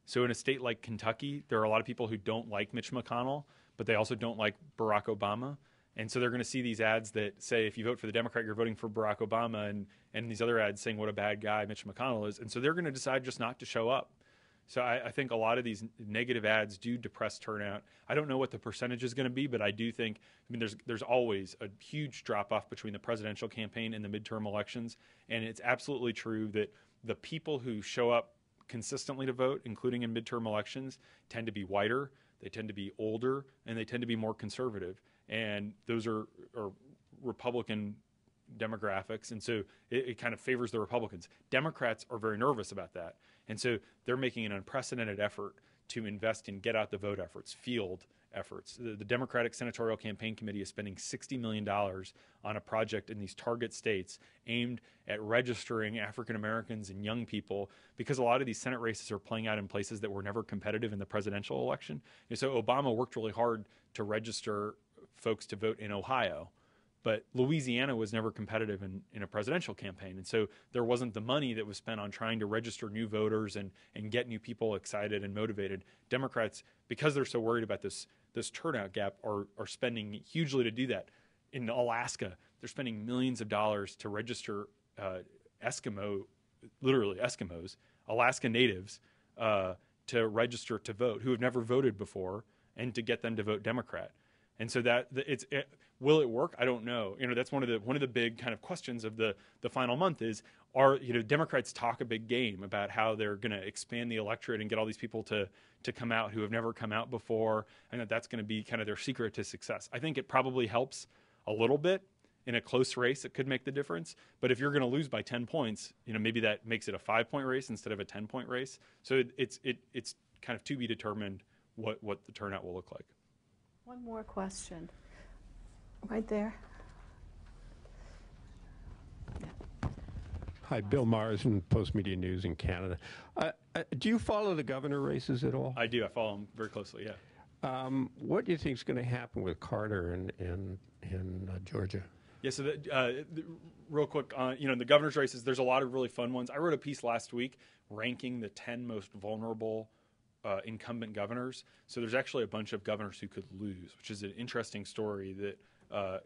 So in a state like Kentucky, there are a lot of people who don't like Mitch McConnell, but they also don't like Barack Obama. And so they're going to see these ads that say, if you vote for the Democrat, you're voting for Barack Obama, and these other ads saying what a bad guy Mitch McConnell is. And so they're going to decide just not to show up. So I think a lot of these negative ads do depress turnout. I don't know what the percentage is going to be, but I do think, there's always a huge drop-off between the presidential campaign and the midterm elections. And it's absolutely true that the people who show up consistently to vote, including in midterm elections, tend to be whiter, they tend to be older, and they tend to be more conservative. And those are Republican demographics, and so it kind of favors the Republicans. Democrats are very nervous about that, and so they're making an unprecedented effort to invest in get-out-the-vote efforts, field efforts. The Democratic Senatorial Campaign Committee is spending $60 million on a project in these target states aimed at registering African Americans and young people, because a lot of these Senate races are playing out in places that were never competitive in the presidential election. And so Obama worked really hard to register folks to vote in Ohio, but Louisiana was never competitive in a presidential campaign. And so there wasn't the money that was spent on trying to register new voters and get new people excited and motivated. Democrats, because they're so worried about this turnout gap, are spending hugely to do that. In Alaska, they're spending millions of dollars to register literally Eskimos, Alaska natives, to register to vote, who have never voted before, and to get them to vote Democrat. And so will it work? I don't know. That's one of the big kind of questions of the final month is, Democrats talk a big game about how they're going to expand the electorate and get all these people to come out who have never come out before, and that's going to be kind of their secret to success. I think it probably helps a little bit in a close race, it could make the difference. But if you're going to lose by 10 points, maybe that makes it a 5-point race instead of a 10-point race. So it's kind of to be determined what the turnout will look like. One more question. Right there. Hi, Bill Marsden, Post Media News in Canada. Do you follow the governor races at all? I do. I follow them very closely, yeah. What do you think is going to happen with Carter in Georgia? Yeah, so real quick, in the governor's races, there's a lot of really fun ones. I wrote a piece last week ranking the 10 most vulnerable incumbent governors. So there's actually a bunch of governors who could lose, which is an interesting story that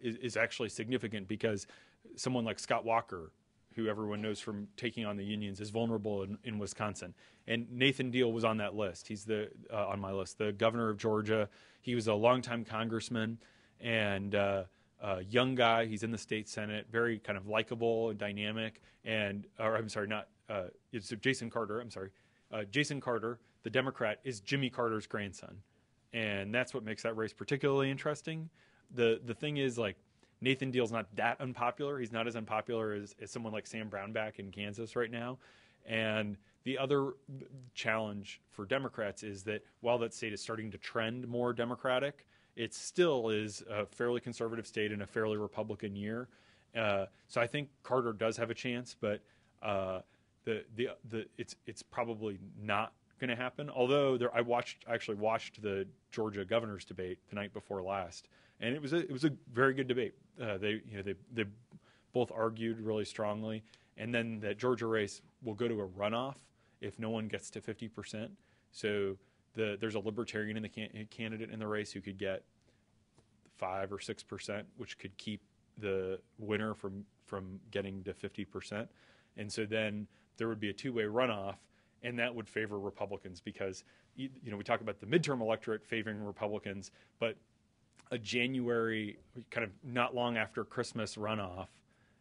is actually significant because someone like Scott Walker, who everyone knows from taking on the unions, is vulnerable in Wisconsin. And Nathan Deal was on that list. He's on my list, the governor of Georgia. He was a longtime congressman and young guy. He's in the state Senate, very kind of likable and dynamic. It's Jason Carter. Jason Carter, the Democrat, is Jimmy Carter's grandson. And that's what makes that race particularly interesting. The thing is, like, Nathan Deal's not that unpopular. He's not as unpopular as someone like Sam Brownback in Kansas right now. And the other challenge for Democrats is that while that state is starting to trend more Democratic, it still is a fairly conservative state in a fairly Republican year. So I think Carter does have a chance, but it's probably not going to happen. Although I actually watched the Georgia governor's debate the night before last, and it was a very good debate. They both argued really strongly, and then that Georgia race will go to a runoff if no one gets to 50%. So there's a libertarian in the candidate in the race who could get 5 or 6%, which could keep the winner from getting to 50%. And so then there would be a two-way runoff, and that would favor Republicans because, we talk about the midterm electorate favoring Republicans, but a January, kind of not long after Christmas runoff,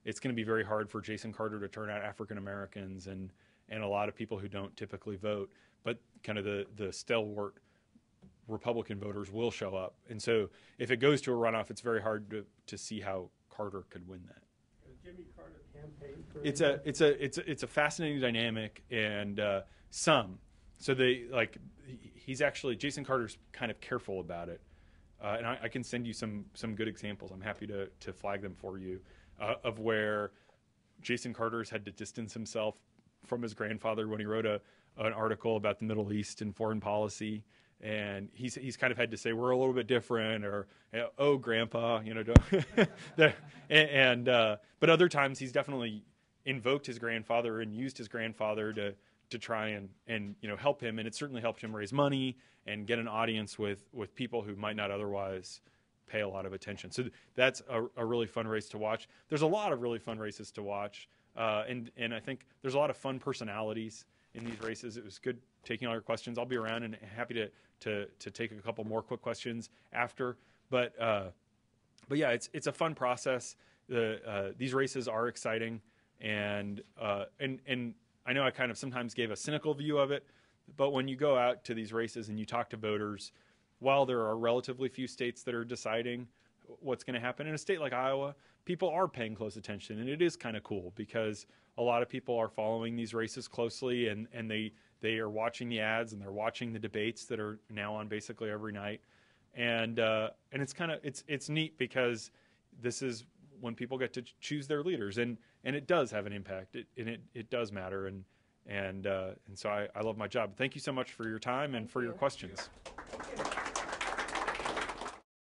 it's going to be very hard for Jason Carter to turn out African Americans and a lot of people who don't typically vote, but kind of the stalwart Republican voters will show up. And so if it goes to a runoff, it's very hard to see how Carter could win that. Jimmy Carter campaign for it's a fascinating dynamic, and so he's actually, Jason Carter's kind of careful about it, and I can send you some good examples. I'm happy to flag them for you of where Jason Carter's had to distance himself from his grandfather when he wrote an article about the Middle East and foreign policy. And he's kind of had to say we're a little bit different, or oh, Grandpa, don't. But other times he's definitely invoked his grandfather and used his grandfather to try and help him, and it certainly helped him raise money and get an audience with people who might not otherwise pay a lot of attention. So that's a really fun race to watch. There's a lot of really fun races to watch, and I think there's a lot of fun personalities in these races. It was good taking all your questions. I'll be around and happy to take a couple more quick questions after. But yeah, it's a fun process. These races are exciting, and I know I kind of sometimes gave a cynical view of it, but when you go out to these races and you talk to voters, while there are relatively few states that are deciding what's going to happen, in a state like Iowa, people are paying close attention, and it is kind of cool because a lot of people are following these races closely, and they are watching the ads and they're watching the debates that are now on basically every night, and it's kind of it's neat because this is when people get to choose their leaders, and it does have an impact, it does matter, and so I love my job. Thank you so much for your time and for your questions.